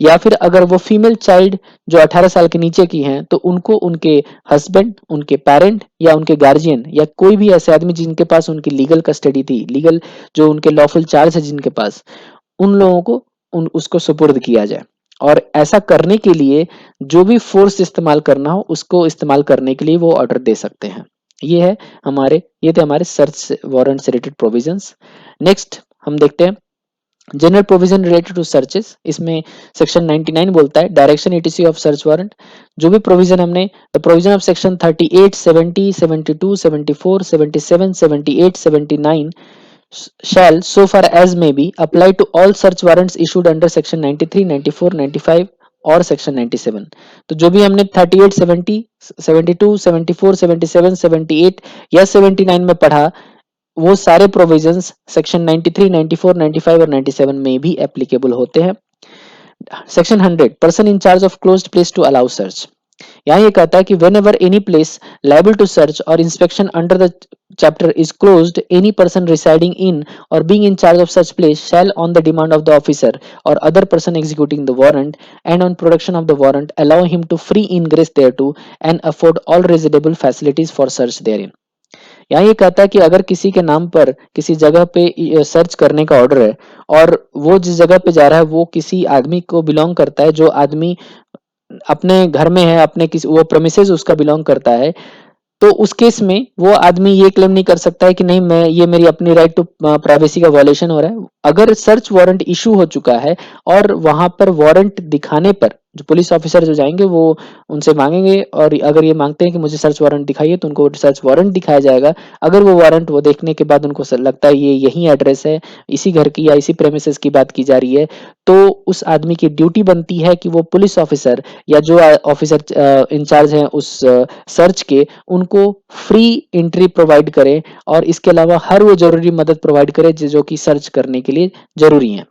या फिर अगर वो फीमेल चाइल्ड जो 18 साल के नीचे की हैं, तो उनको उनके हस्बैंड, उनके पेरेंट या उनके गार्जियन या कोई भी ऐसे आदमी जिनके पास उनकी लीगल कस्टडी थी, लीगल जो उनके लॉफुल चार्ज है जिनके पास, उन लोगों को उसको सुपुर्द किया जाए। और ऐसा करने के लिए जो भी फोर्स इस्तेमाल करना हो उसको इस्तेमाल करने के लिए वो ऑर्डर दे सकते हैं। ये थे हमारे सर्च वारंट से रिलेटेड प्रोविजंस। नेक्स्ट हम देखते हैं general provision related to searches. इसमें सेक्शन 99 बोलता है direction etc of search warrant. जो भी प्रोविजन हमने, the provision of section 38, 70, 72, 74, 77, 78, 79 shall so far as may be apply to all search warrants issued under section 93, 94, 95 और सेक्शन 97। तो जो भी हमने 38, 70, 72, 74, 77, 78 या 79 में पढ़ा, वो सारे प्रोविजंस सेक्शन 93, 94, 95 और 97 में भी एप्लीकेबल होते हैं। Section 100, person in charge of closed place to allow search. यहाँ ये कहता है कि whenever any place liable to search or inspection under the chapter is closed, any person residing in or being in charge of such place shall, on the demand of the officer or other person executing the warrant and on production of the warrant, allow him to free ingress thereto and afford all reasonable facilities for search therein। यहाँ ये कहता है कि अगर किसी के नाम पर किसी जगह पे सर्च करने का ऑर्डर है और वो जिस जगह पे जा रहा है वो किसी आदमी को बिलोंग करता है, जो आदमी अपने घर में है, अपने किसी वो प्रेमिसेस उसका बिलोंग करता है, तो उस केस में वो आदमी ये क्लेम नहीं कर सकता है कि नहीं, मैं ये मेरी अपनी राइट टू प्राइवेसी का वायलेशन हो रहा है। अगर सर्च वारंट इशू हो चुका है और वहां पर वारंट दिखाने पर जो पुलिस ऑफिसर जो जाएंगे वो उनसे मांगेंगे, और अगर ये मांगते हैं कि मुझे सर्च वारंट दिखाइए तो उनको सर्च वारंट दिखाया जाएगा। अगर वो वारंट वो देखने के बाद उनको लगता है ये यही एड्रेस है, इसी घर की या इसी प्रेमिसेस की बात की जा रही है, तो उस आदमी की ड्यूटी बनती है कि वो पुलिस ऑफिसर या जो ऑफिसर इंचार्ज हैं उस सर्च के, उनको फ्री एंट्री प्रोवाइड करें और इसके अलावा हर वो जरूरी मदद प्रोवाइड करें जो कि सर्च करने के लिए जरूरी है।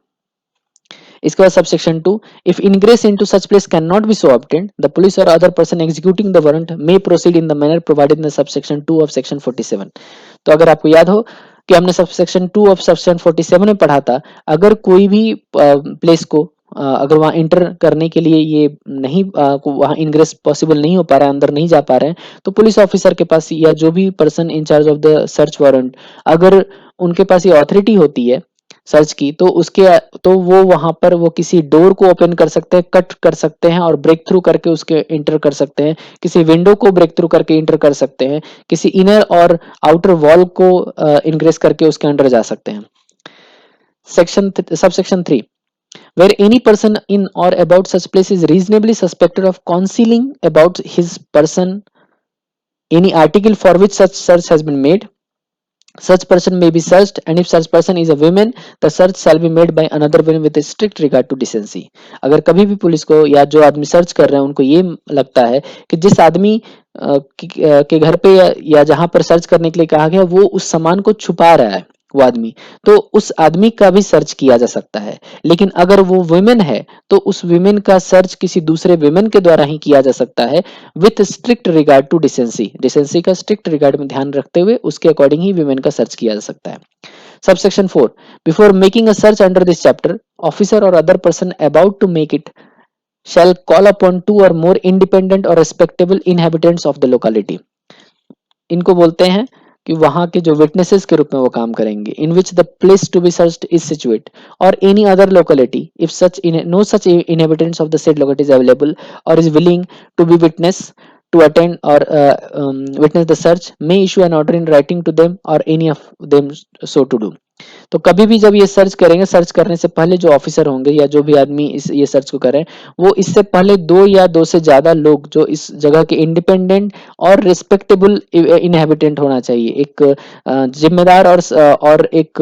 इसके बाद subsection 2, if ingress into such place can not be so obtained, the police or other person executing the warrant may proceed in the manner provided in the subsection 2 of section 47। तो अगर आपको याद हो कि हमने सबसेक्शन 2 ऑफ सेक्शन 47 में पढ़ा था, अगर कोई भी प्लेस को अगर वहां इंटर करने के लिए ये नहीं वहां इनग्रेस पॉसिबल नहीं हो पा रहा है, अंदर नहीं जा पा रहे हैं, तो पुलिस ऑफिसर के पास या जो भी person in charge of the search warrant, अगर उनके पास ये ऑथोरिटी होती है सर्च की, तो उसके तो वो वहां पर वो किसी डोर को ओपन कर सकते हैं, कट कर सकते हैं और ब्रेक थ्रू करके उसके इंटर कर सकते हैं, किसी विंडो को ब्रेक थ्रू करके इंटर कर सकते हैं, किसी इनर और आउटर वॉल को इनग्रेस करके उसके अंदर जा सकते हैं। Subsection 3, where any person in or about such place is reasonably suspected of concealing about his person any article for which such search has been made, such person may be searched, and if such person is a woman, the search shall be made by another woman with a strict regard to decency। अगर कभी भी police को या जो आदमी search कर रहे हैं उनको ये लगता है कि जिस आदमी के घर पे या जहां पर सर्च करने के लिए कहा गया वो उस सामान को छुपा रहा है वो आदमी, तो उस आदमी का भी सर्च किया जा सकता है। लेकिन अगर वो वुमेन है तो उस वुमेन का सर्च किसी दूसरे वुमेन के द्वारा ही किया जा सकता है, with strict regard to decency. Decency का स्ट्रिक्ट रिगार्ड में ध्यान रखते हुए उसके अकॉर्डिंग ही वुमेन का सर्च किया जा सकता है। Subsection 4, before making a search under this chapter, officer or other person about to make it shall call upon two or more independent or respectable inhabitants of the locality। इनको बोलते हैं कि वहां के जो विटनेसेस के रूप में वो काम करेंगे। In which the place to be searched is situate or any other locality if such no such inhabitants of the said locality is available or is willing to be witness to attend or witness the search may issue an order in writing to them or any of them so to do। तो कभी भी जब ये search करेंगे, search करने से पहले जो ऑफिसर होंगे या जो भी आदमी इस ये सर्च को करें, वो इससे पहले दो या दो से ज्यादा लोग जो इस जगह के इंडिपेंडेंट और रिस्पेक्टेबल इनहेबिटेंट होना चाहिए। एक जिम्मेदार और एक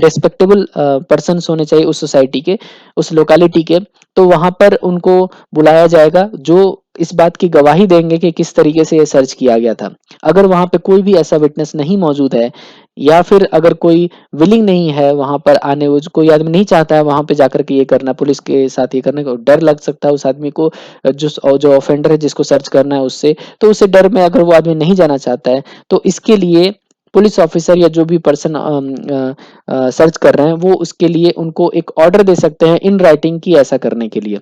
रिस्पेक्टेबल पर्सन होने चाहिए उस सोसाइटी के, उस लोकेलिटी के। तो वहां पर उनको बुलाया जाएगा जो इस बात की गवाही देंगे कि किस तरीके से ये सर्च किया गया था। अगर वहां पे कोई भी ऐसा विटनेस नहीं मौजूद है या फिर अगर कोई विलिंग नहीं है वहां पर आने, वो कोई आदमी नहीं चाहता है वहां पे जाकर के ये करना, पुलिस के साथ ये करने को डर लग सकता है उस आदमी को, जो ऑफेंडर है जिसको सर्च करना है उससे, तो उसे डर में अगर वो आदमी नहीं जाना चाहता है तो इसके लिए पुलिस ऑफिसर या जो भी पर्सन सर्च कर रहे हैं वो उसके लिए उनको एक ऑर्डर दे सकते हैं इन राइटिंग की ऐसा करने के लिए।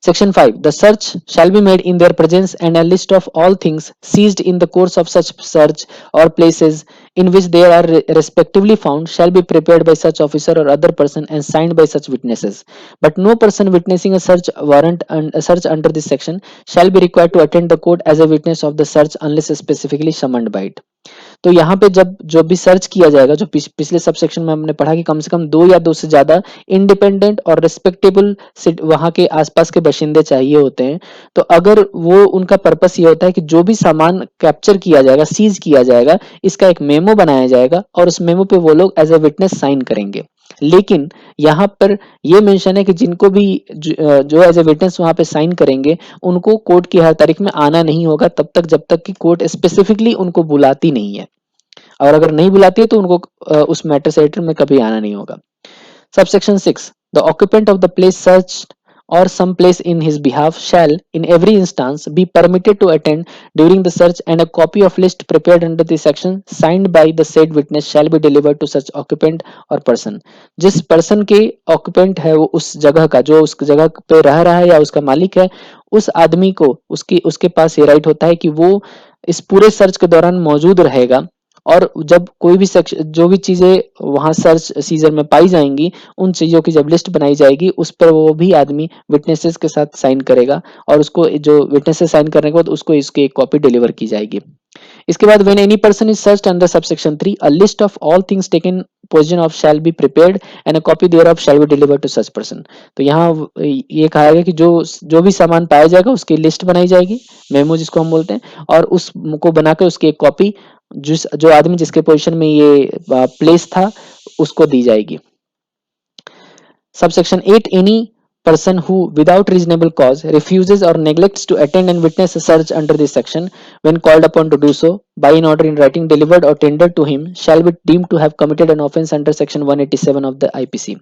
Section 5. The search shall be made in their presence and a list of all things seized in the course of such search or places in which they are respectively found shall be prepared by such officer or other person and signed by such witnesses. But no person witnessing a search warrant and a search under this section shall be required to attend the court as a witness of the search unless specifically summoned by it। तो यहाँ पे जब जो भी search किया जाएगा, जो पिछले सब सेक्शन में हमने पढ़ा कि कम से कम दो या दो से ज्यादा इंडिपेंडेंट और रिस्पेक्टेबल वहां के आसपास के बाशिंदे चाहिए होते हैं। तो अगर वो उनका पर्पस ये होता है कि जो भी सामान कैप्चर किया जाएगा, सीज किया जाएगा, इसका एक मेमो बनाया जाएगा और उस मेमो पे वो लोग एज ए विटनेस साइन करेंगे। लेकिन यहाँ पर ये मेंशन है कि जिनको भी जो एज ए विटनेस वहां पे साइन करेंगे उनको कोर्ट की हर तारीख में आना नहीं होगा तब तक जब तक कि कोर्ट स्पेसिफिकली उनको बुलाती नहीं है, और अगर नहीं बुलाती है तो उनको उस मैटर से रिलेटेड में कभी आना नहीं होगा। Subsection 6. The occupant of the place searched or some place in his behalf shall, in every instance, be permitted to attend during the search, and a copy of list prepared under this section, signed by the said witness, shall be delivered to such occupant or person। जिस person के occupant है वो उस जगह का, जो उस जगह पे रह रहा है या उसका मालिक है, उस आदमी को उसके पास ये राइट होता है कि वो इस पूरे सर्च के दौरान मौजूद रहेगा और जब कोई भी जो भी चीजें वहां सर्च सीजर में पाई जाएंगी उन चीजों की जब लिस्ट बनाई जाएगी उस पर वो भी आदमी विटनेसेस के साथ साइन करेगा और उसको जो विटनेसेस साइन करने के बाद उसको इसकी एक कॉपी डिलीवर की जाएगी। इसके बाद when any person is searched under subsection 3 a list of all things taken position of shall be prepared and a copy thereof shall be delivered to such person. तो यहाँ ये कहा गया कि जो भी सामान पाया जाएगा उसकी लिस्ट बनाई जाएगी, मेमो जिसको हम बोलते हैं, और उसको बनाकर उसकी एक कॉपी जो आदमी जिसके पोजीशन में ये प्लेस था उसको दी जाएगी। Subsection 8. Any person who, without reasonable cause, refuses or neglects to attend and witness a search under this section, when called upon to do so, by an order in writing delivered or tendered to him, shall be deemed to have committed an offence under section 187 of the IPC।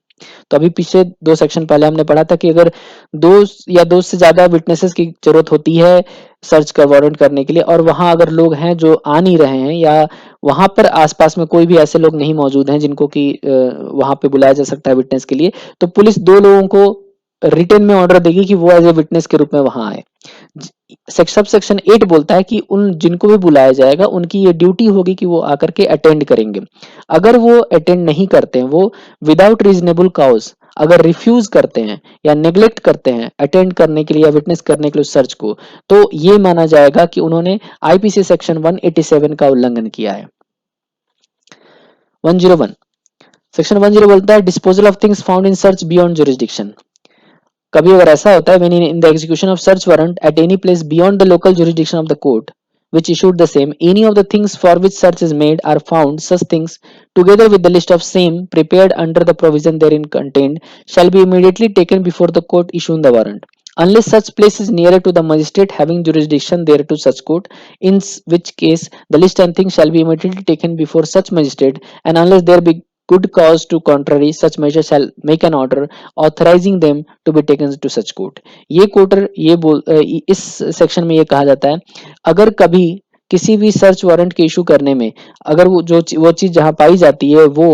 तो अभी पीछे दो section पहले हमने पढ़ा था कि अगर दो या दो से ज्यादा विटनेसेस की जरूरत होती है सर्च का वारंट करने के लिए और वहां अगर लोग हैं जो आ नहीं रहे हैं या वहां पर आसपास में कोई भी ऐसे लोग नहीं मौजूद हैं जिनको कि वहां पे बुलाया जा सकता है विटनेस के लिए, तो पुलिस दो लोगों को रिटन में ऑर्डर देगी कि वो एज ए विटनेस के रूप में वहां आए। सब सेक्शन 8 बोलता है कि उन जिनको भी बुलाया जाएगा उनकी ये ड्यूटी होगी कि वो आकर के अटेंड करेंगे। अगर वो अटेंड नहीं करते हैं, वो विदाउट रीजनेबल कॉज अगर रिफ्यूज करते हैं या नेग्लेक्ट करते हैं अटेंड करने के लिए या विटनेस करने के लिए सर्च को, तो ये माना जाएगा कि उन्होंने आईपीसी सेक्शन 187 का उल्लंघन किया है। 101 सेक्शन 10 बोलता है disposal of things found in search beyond jurisdiction. कभी अगर ऐसा होता है when in the execution of search warrant at any place beyond the local jurisdiction of the court which issued the same, any of the things for which search is made are found, such things together with the list of same prepared under the provision therein contained shall be immediately taken before the court issuing the warrant, unless such place is nearer to the magistrate having jurisdiction there to such court, in which case the list and things shall be immediately taken before such magistrate, and unless there be good cause to contrary, such measure shall make an order authorizing them to be taken to such court। ये कोर्टर इस section में ये कहा जाता है अगर कभी किसी भी सर्च वारंट के इशू करने में अगर वो चीज जहां पाई जाती है वो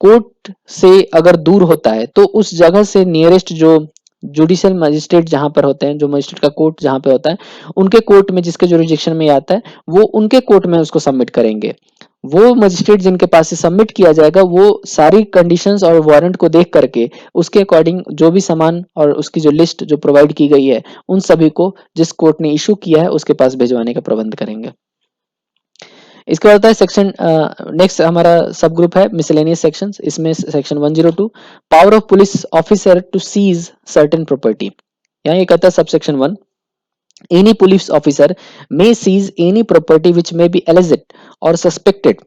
कोर्ट से अगर दूर होता है तो उस जगह से नियरेस्ट जो जुडिशियल मजिस्ट्रेट जहां पर होते हैं, जो मजिस्ट्रेट का कोर्ट जहां पे होता है, उनके कोर्ट में जिसके जुरिडिक्शन में आता है, वो उनके कोर्ट में उसको सबमिट करेंगे। वो मजिस्ट्रेट जिनके पास से सबमिट किया जाएगा, वो सारी कंडीशंस और वारंट को देख करके उसके अकॉर्डिंग जो भी सामान और उसकी जो लिस्ट जो प्रोवाइड की गई है, उन सभी को जिस कोर्ट ने इशू किया है उसके पास भिजवाने का प्रबंध करेंगे। इसके बाद होता है सेक्शन नेक्स्ट हमारा सब ग्रुप है मिसलेनियस सेक्शंस। इसमें section 102 power of police officer to seize certain property. यहाँ ये कहता है subsection 1 any police officer may seize any property which may be alleged or suspected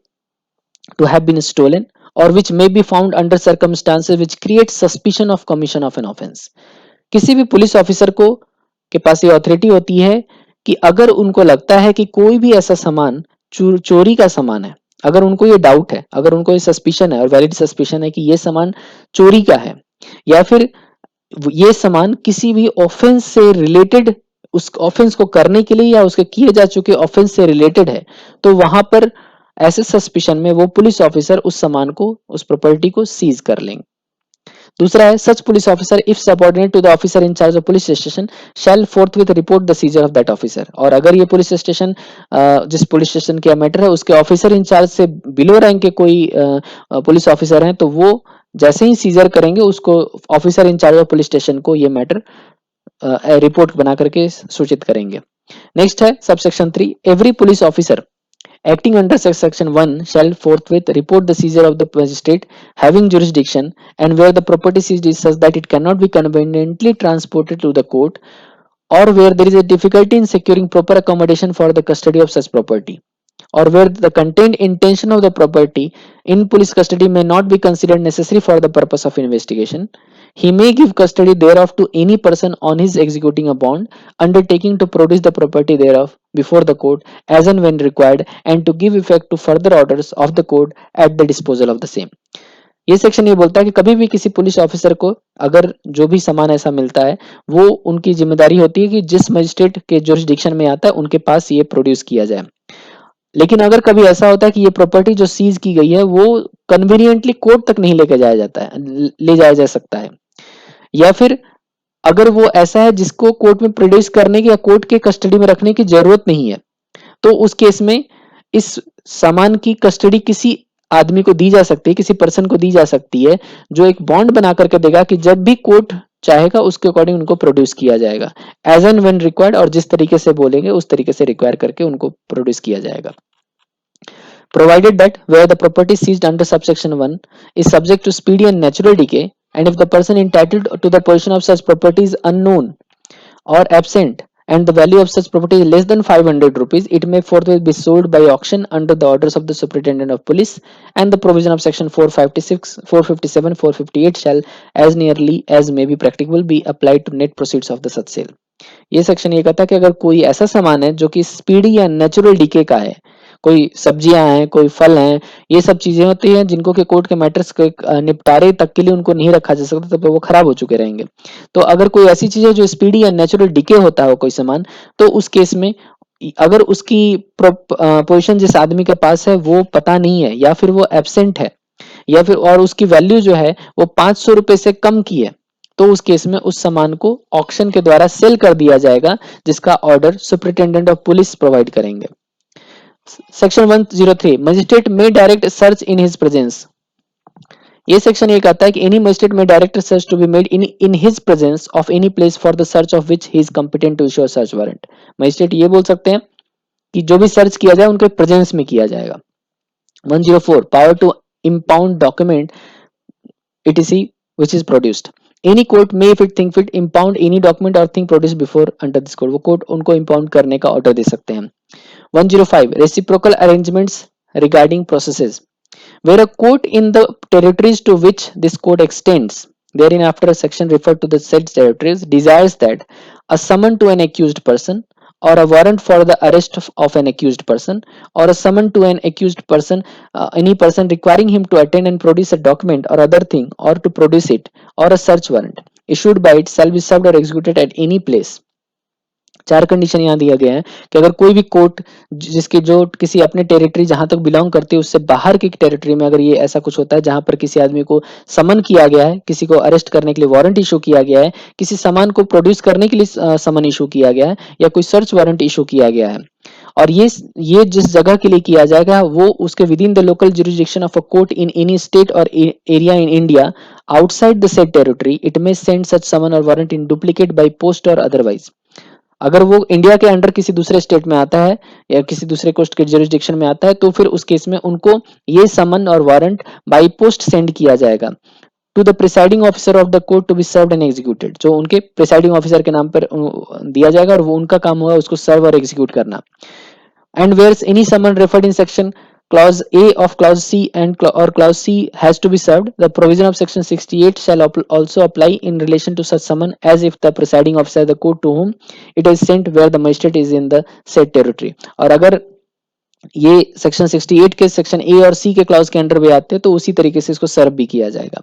to have been stolen or which may be found under circumstances which create suspicion of commission of an offense। किसी भी police officer को के पास ये authority होती है कि अगर उनको लगता है कि कोई भी ऐसा सामान चोरी का सामान है, अगर उनको ये डाउट है, अगर उनको ये सस्पिशन है और वैलिड सस्पिशन है कि ये सामान चोरी का है, या फिर ये सामान किसी भी ऑफेंस से रिलेटेड, उस ऑफेंस को करने के लिए या उसके किए जा चुके ऑफेंस से रिलेटेड है, तो वहां पर ऐसे सस्पिशन में वो पुलिस ऑफिसर उस सामान को, उस प्रॉपर्टी को सीज कर लेंगे। दूसरा है such police officer if subordinate to the officer in charge of police station shall forthwith report the seizure of that officer. और अगर ये पुलिस स्टेशन जिस पुलिस स्टेशन का मैटर है उसके ऑफिसर इंचार्ज से बिलो रैंक के कोई पुलिस ऑफिसर हैं, तो वो जैसे ही सीजर करेंगे उसको officer in charge of police station को ये मैटर रिपोर्ट बना करके सूचित करेंगे। नेक्स्ट है subsection 3 every police officer acting under section 1 shall forthwith report the seizure of the magistrate having jurisdiction and where the property seized is such that it cannot be conveniently transported to the court or where there is a difficulty in securing proper accommodation for the custody of such property or where the contained intention of the property in police custody may not be considered necessary for the purpose of investigation. He may give custody thereof to any person on his executing a bond, undertaking to produce the property thereof before the court as and when required, and to give effect to further orders of the court at the disposal of the same. ये section ये बोलता है कि कभी भी किसी police officer को अगर जो भी सामान ऐसा मिलता है, वो उनकी जिम्मेदारी होती है कि जिस मजिस्ट्रेट के जुरिस्डिक्शन में आता है उनके पास ये प्रोड्यूस किया जाए। लेकिन अगर कभी ऐसा होता है कि ये प्रॉपर्टी जो सीज की गई है वो कन्वीनियंटली कोर्ट तक नहीं लेके जाया जाता है, ले जाया जा सकता है, या फिर अगर वो ऐसा है जिसको कोर्ट में प्रोड्यूस करने की या कोर्ट के कस्टडी में रखने की जरूरत नहीं है, तो उस केस में इस सामान की कस्टडी किसी आदमी को दी जा सकती है, किसी पर्सन को दी जा सकती है जो एक बॉन्ड बना करके देगा कि जब भी कोर्ट चाहेगा उसके अकॉर्डिंग उनको प्रोड्यूस किया जाएगा एज एंड व्हेन रिक्वायर्ड, और जिस तरीके से बोलेंगे उस तरीके से रिक्वायर करके उनको प्रोड्यूस किया जाएगा। Provided that where the property seized under subsection 1 is subject to speedy and natural decay, and if the person entitled to the possession of such property is unknown or absent and the value of such property is less than 500 rupees, it may forthwith be sold by auction under the orders of the superintendent of police, and the provision of section 456, 457, 458 shall as nearly as may be practicable be applied to net proceeds of the such sale। ये section ये कहता है कि अगर कोई ऐसा सामान है जो कि स्पीडी या नेचुरल डीके का है, कोई सब्जियां हैं, कोई फल हैं, ये सब चीजें होती हैं जिनको कि कोर्ट के मैटर्स के निपटारे तक के लिए उनको नहीं रखा जा सकता, तो वो खराब हो चुके रहेंगे। तो अगर कोई ऐसी चीज है जो स्पीडी या नेचुरल डिके होता हो कोई सामान, तो उस केस में अगर उसकी पोजीशन जिस आदमी के पास है वो पता नहीं है या फिर वो एब्सेंट है या फिर और उसकी वैल्यू जो है वो 500 रुपए से कम की है, तो उस केस में उस सामान को ऑक्शन के द्वारा सेल कर दिया जाएगा, जिसका order superintendent of police provide करेंगे। Section 103 magistrate may direct search in his presence. ये सेक्शन ये कहता है कि any magistrate may direct search to be made in his presence of any place for the search of which he is competent to issue a search warrant. Magistrate ये बोल सकते हैं कि जो भी सर्च किया जाए उनके प्रेजेंस में किया जाएगा। 104 power to impound document etc which is produced। any court may if it think fit impound any document or thing produced before under this code। वो कोर्ट उनको impound करने का ऑर्डर दे सकते हैं। 105 reciprocal arrangements regarding processes where a court in the territories to which this code extends therein after a section referred to the said territories desires that a summon to an accused person or a warrant for the arrest of an accused person or a summon to an accused person any person requiring him to attend and produce a document or other thing or to produce it or a search warrant issued by it shall be served or executed at any place चार condition यहाँ दिया गया है कि अगर कोई भी court जिसके जो किसी अपने टेरिटरी जहां तक बिलोंग करती है उससे बाहर की टेरिटरी में अगर ये ऐसा कुछ होता है जहां पर किसी आदमी को समन किया गया है, किसी को अरेस्ट करने के लिए वारंट इशू किया गया है, किसी सामान को प्रोड्यूस करने के लिए समन इशू किया गया है या कोई सर्च वारंट इशू किया गया है और ये जिस जगह के लिए किया जाएगा वो उसके within the local jurisdiction of a court in any state or area in India outside the said territory it may send such summon or warrant in duplicate by post or otherwise. अगर वो India के under किसी दूसरे state में आता है या किसी दूसरे कोस्ट के जुरिस्डिक्शन में आता है तो फिर उस केस में उनको ये समन or warrant by post send किया जाएगा to the presiding officer of the court to be served and executed, जो उनके प्रिसाइडिंग ऑफिसर के नाम पर दिया जाएगा और वो उनका काम होगा उसको सर्व और एग्जीक्यूट करना। And whereas any summon referred in section clause A of clause C and or clause C has to be served, the provision of section 68 shall also apply in relation to such summon as if the presiding officer the court to whom it is sent where the magistrate is in the said territory। और अगर ये section 68 के section A और सी के clause के under भी आते हैं तो उसी तरीके से इसको सर्व भी किया जाएगा।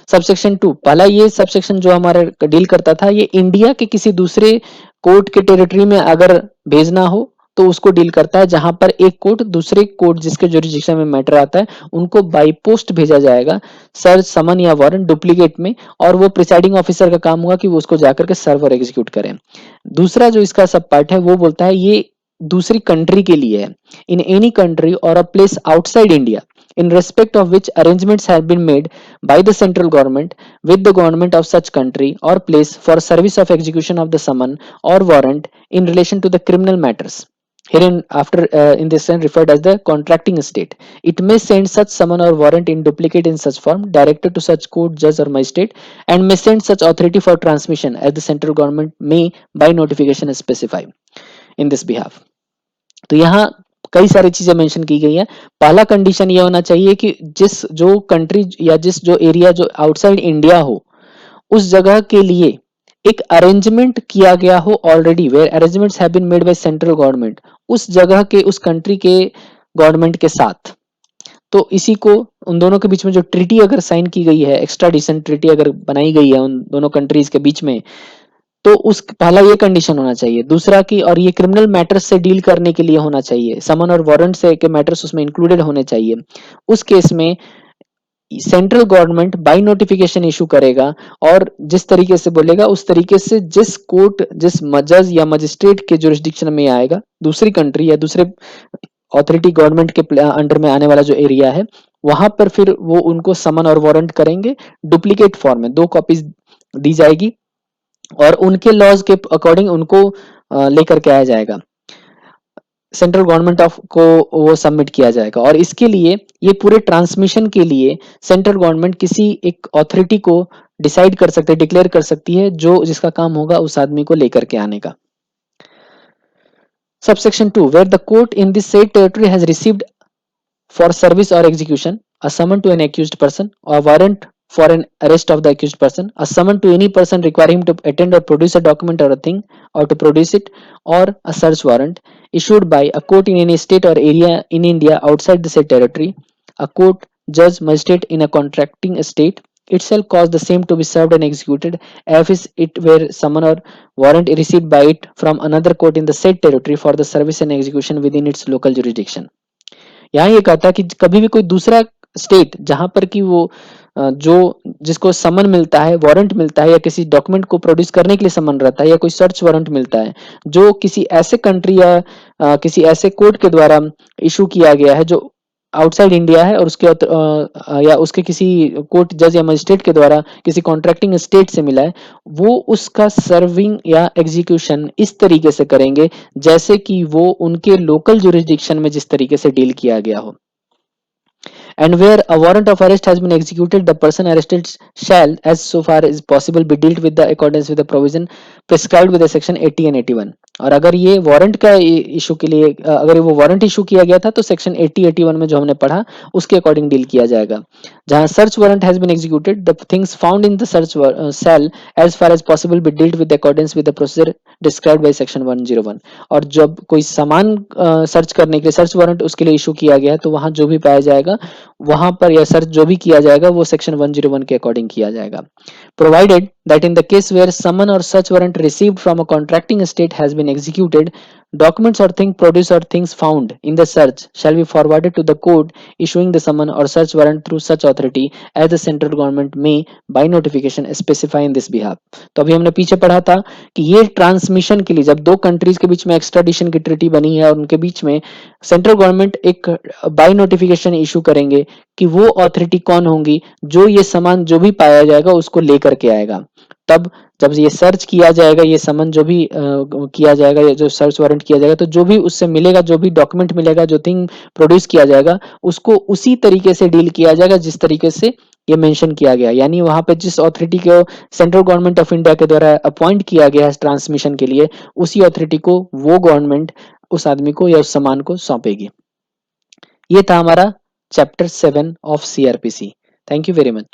सबसेक्शन 2, पहला ये सबसेक्शन जो हमारा डील करता था ये इंडिया के किसी दूसरे कोर्ट के टेरिटरी में अगर भेजना हो तो उसको डील करता है जहां पर एक कोर्ट दूसरे कोर्ट जिसके जुरिस्डिक्शन में मैटर आता है उनको बाई पोस्ट भेजा जाएगा सर्च समन या वारंट डुप्लीकेट में और वो प्रिसाइडिंग ऑफिसर का काम होगा कि वो उसको जाकर के सर्व और एग्जीक्यूट करें। दूसरा जो इसका सब पार्ट है वो बोलता है ये दूसरी कंट्री के लिए है, इन एनी कंट्री और a place outside India in respect of which arrangements have been made by the central government with the government of such country or place for service of execution of the summon or warrant in relation to the criminal matters herein after in this sense referred as the contracting state. It may send such summon or warrant in duplicate in such form directed to such court judge or magistrate and may send such authority for transmission as the central government may by notification specify in this behalf। तो यहाँ कई सारी चीजें mention की गई है। पहला condition ये होना चाहिए कि जिस जो कंट्री या जिस जो एरिया जो आउटसाइड इंडिया हो उस जगह के लिए एक अरेंजमेंट किया गया हो already where arrangements have been made by central government उस जगह के उस कंट्री के गवर्नमेंट के साथ। तो इसी को उन दोनों के बीच में जो ट्रीटी अगर साइन की गई है एक्स्ट्राडिशन ट्रीटी अगर बनाई गई है उन दोनों कंट्रीज के बीच में तो उस पहला ये कंडीशन होना चाहिए। दूसरा कि और ये क्रिमिनल मैटर्स से डील करने के लिए होना चाहिए, समन और वारंट से के मैटर्स उसमें इंक्लूडेड होने चाहिए। उस केस में central government by notification issue करेगा और जिस तरीके से बोलेगा उस तरीके से जिस कोर्ट जिस जज या मजिस्ट्रेट के जुरिस्डिक्शन में आएगा दूसरी कंट्री या दूसरे अथॉरिटी गवर्नमेंट के अंडर में आने वाला जो एरिया है वहां पर फिर वो उनको समन और वारंट करेंगे डुप्लीकेट फॉर्म में 2 कॉपीज दी जाएगी और उनके लॉज के अकॉर्डिंग उनको लेकर के आया जाएगा सेंट्रल गवर्नमेंट ऑफ को वो सबमिट किया जाएगा और इसके लिए ये पूरे ट्रांसमिशन के लिए सेंट्रल गवर्नमेंट किसी एक अथॉरिटी को डिसाइड कर सकते डिक्लेयर कर सकती है जो जिसका काम होगा उस आदमी को लेकर के आने का। Subsection 2 where the court in this said territory has received for service or execution a summon to an accused person or warrant for an arrest of the accused person, a summon to any person requiring him to attend or produce a document or a thing or to produce it, or a search warrant issued by a court in any state or area in India outside the said territory, a court judge magistrate in a contracting state it shall cause the same to be served and executed as if it were summon or warrant received by it from another court in the said territory for the service and execution within its local jurisdiction। यहाँ ये कहता है कि कभी भी कोई दूसरा state जहां पर कि वो जो जिसको समन मिलता है वारंट मिलता है या किसी डॉक्यूमेंट को प्रोड्यूस करने के लिए समन रहता है या कोई सर्च वारंट मिलता है जो किसी ऐसे कंट्री या किसी ऐसे कोर्ट के द्वारा इशू किया गया है जो आउटसाइड इंडिया है और उसके या उसके किसी कोर्ट जज या मजिस्ट्रेट के द्वारा किसी कॉन्ट्रैक्टिंग स्टेट से मिला है वो उसका सर्विंग या एग्जीक्यूशन इस तरीके से करेंगे जैसे कि वो उनके लोकल जुरिस्डिक्शन में जिस तरीके से डील किया गया हो। And where a warrant of arrest has been executed, the person arrested shall, as so far as possible, be dealt with the accordance with the provision prescribed with the section 80 and 81। और अगर ये warrant का issue के लिए अगर वो warrant issue किया गया था तो सेक्शन 80 81 में जो हमने पढ़ा उसके अकॉर्डिंग डील किया जाएगा। जहां search warrant has been executed the things found in the search shall as far as possible be dealt with accordance with the procedure described by section 101। और जब कोई सामान सर्च करने के लिए सर्च वारंट उसके लिए इशू किया गया तो वहां जो भी पाया जाएगा वहां पर या सर्च जो भी किया जाएगा वो सेक्शन 101 के अकॉर्डिंग किया जाएगा. Provided that in the case where summon or search warrant received from a contracting state has been executed, documents or things produced or things found in the search shall be forwarded to the court issuing the summon or search warrant through such authority as the central government may by notification specify in this behalf. तो अभी हमने पीछे पढ़ा था कि ये transmission के लिए जब दो कंट्रीज के बीच में एक्स्ट्राडिशन की ट्रीटी बनी है और उनके बीच में सेंट्रल गवर्नमेंट एक बाय नोटिफिकेशन इशू करेंगे कि वो अथॉरिटी कौन होंगी जो ये सामान जो भी पाया जाएगा उसको लेकर के आएगा. तब जब ये सर्च किया जाएगा, ये समन जो भी किया जाएगा या जो सर्च वारंट किया जाएगा, तो जो भी उससे मिलेगा, जो भी डॉक्यूमेंट मिलेगा, जो थिंग प्रोड्यूस किया जाएगा, उसको उसी तरीके से डील किया जाएगा जिस तरीके से ये मेंशन किया गया. यानी वहां पे जिस अथॉरिटी को सेंट्रल गवर्नमेंट ऑफ इंडिया के द्वारा अपॉइंट किया गया है ट्रांसमिशन के लिए, उसी अथॉरिटी को वो गवर्नमेंट उस आदमी को या उस सामान को सौंपेगी. ये था हमारा chapter 7 of CrPC. Thank you very much.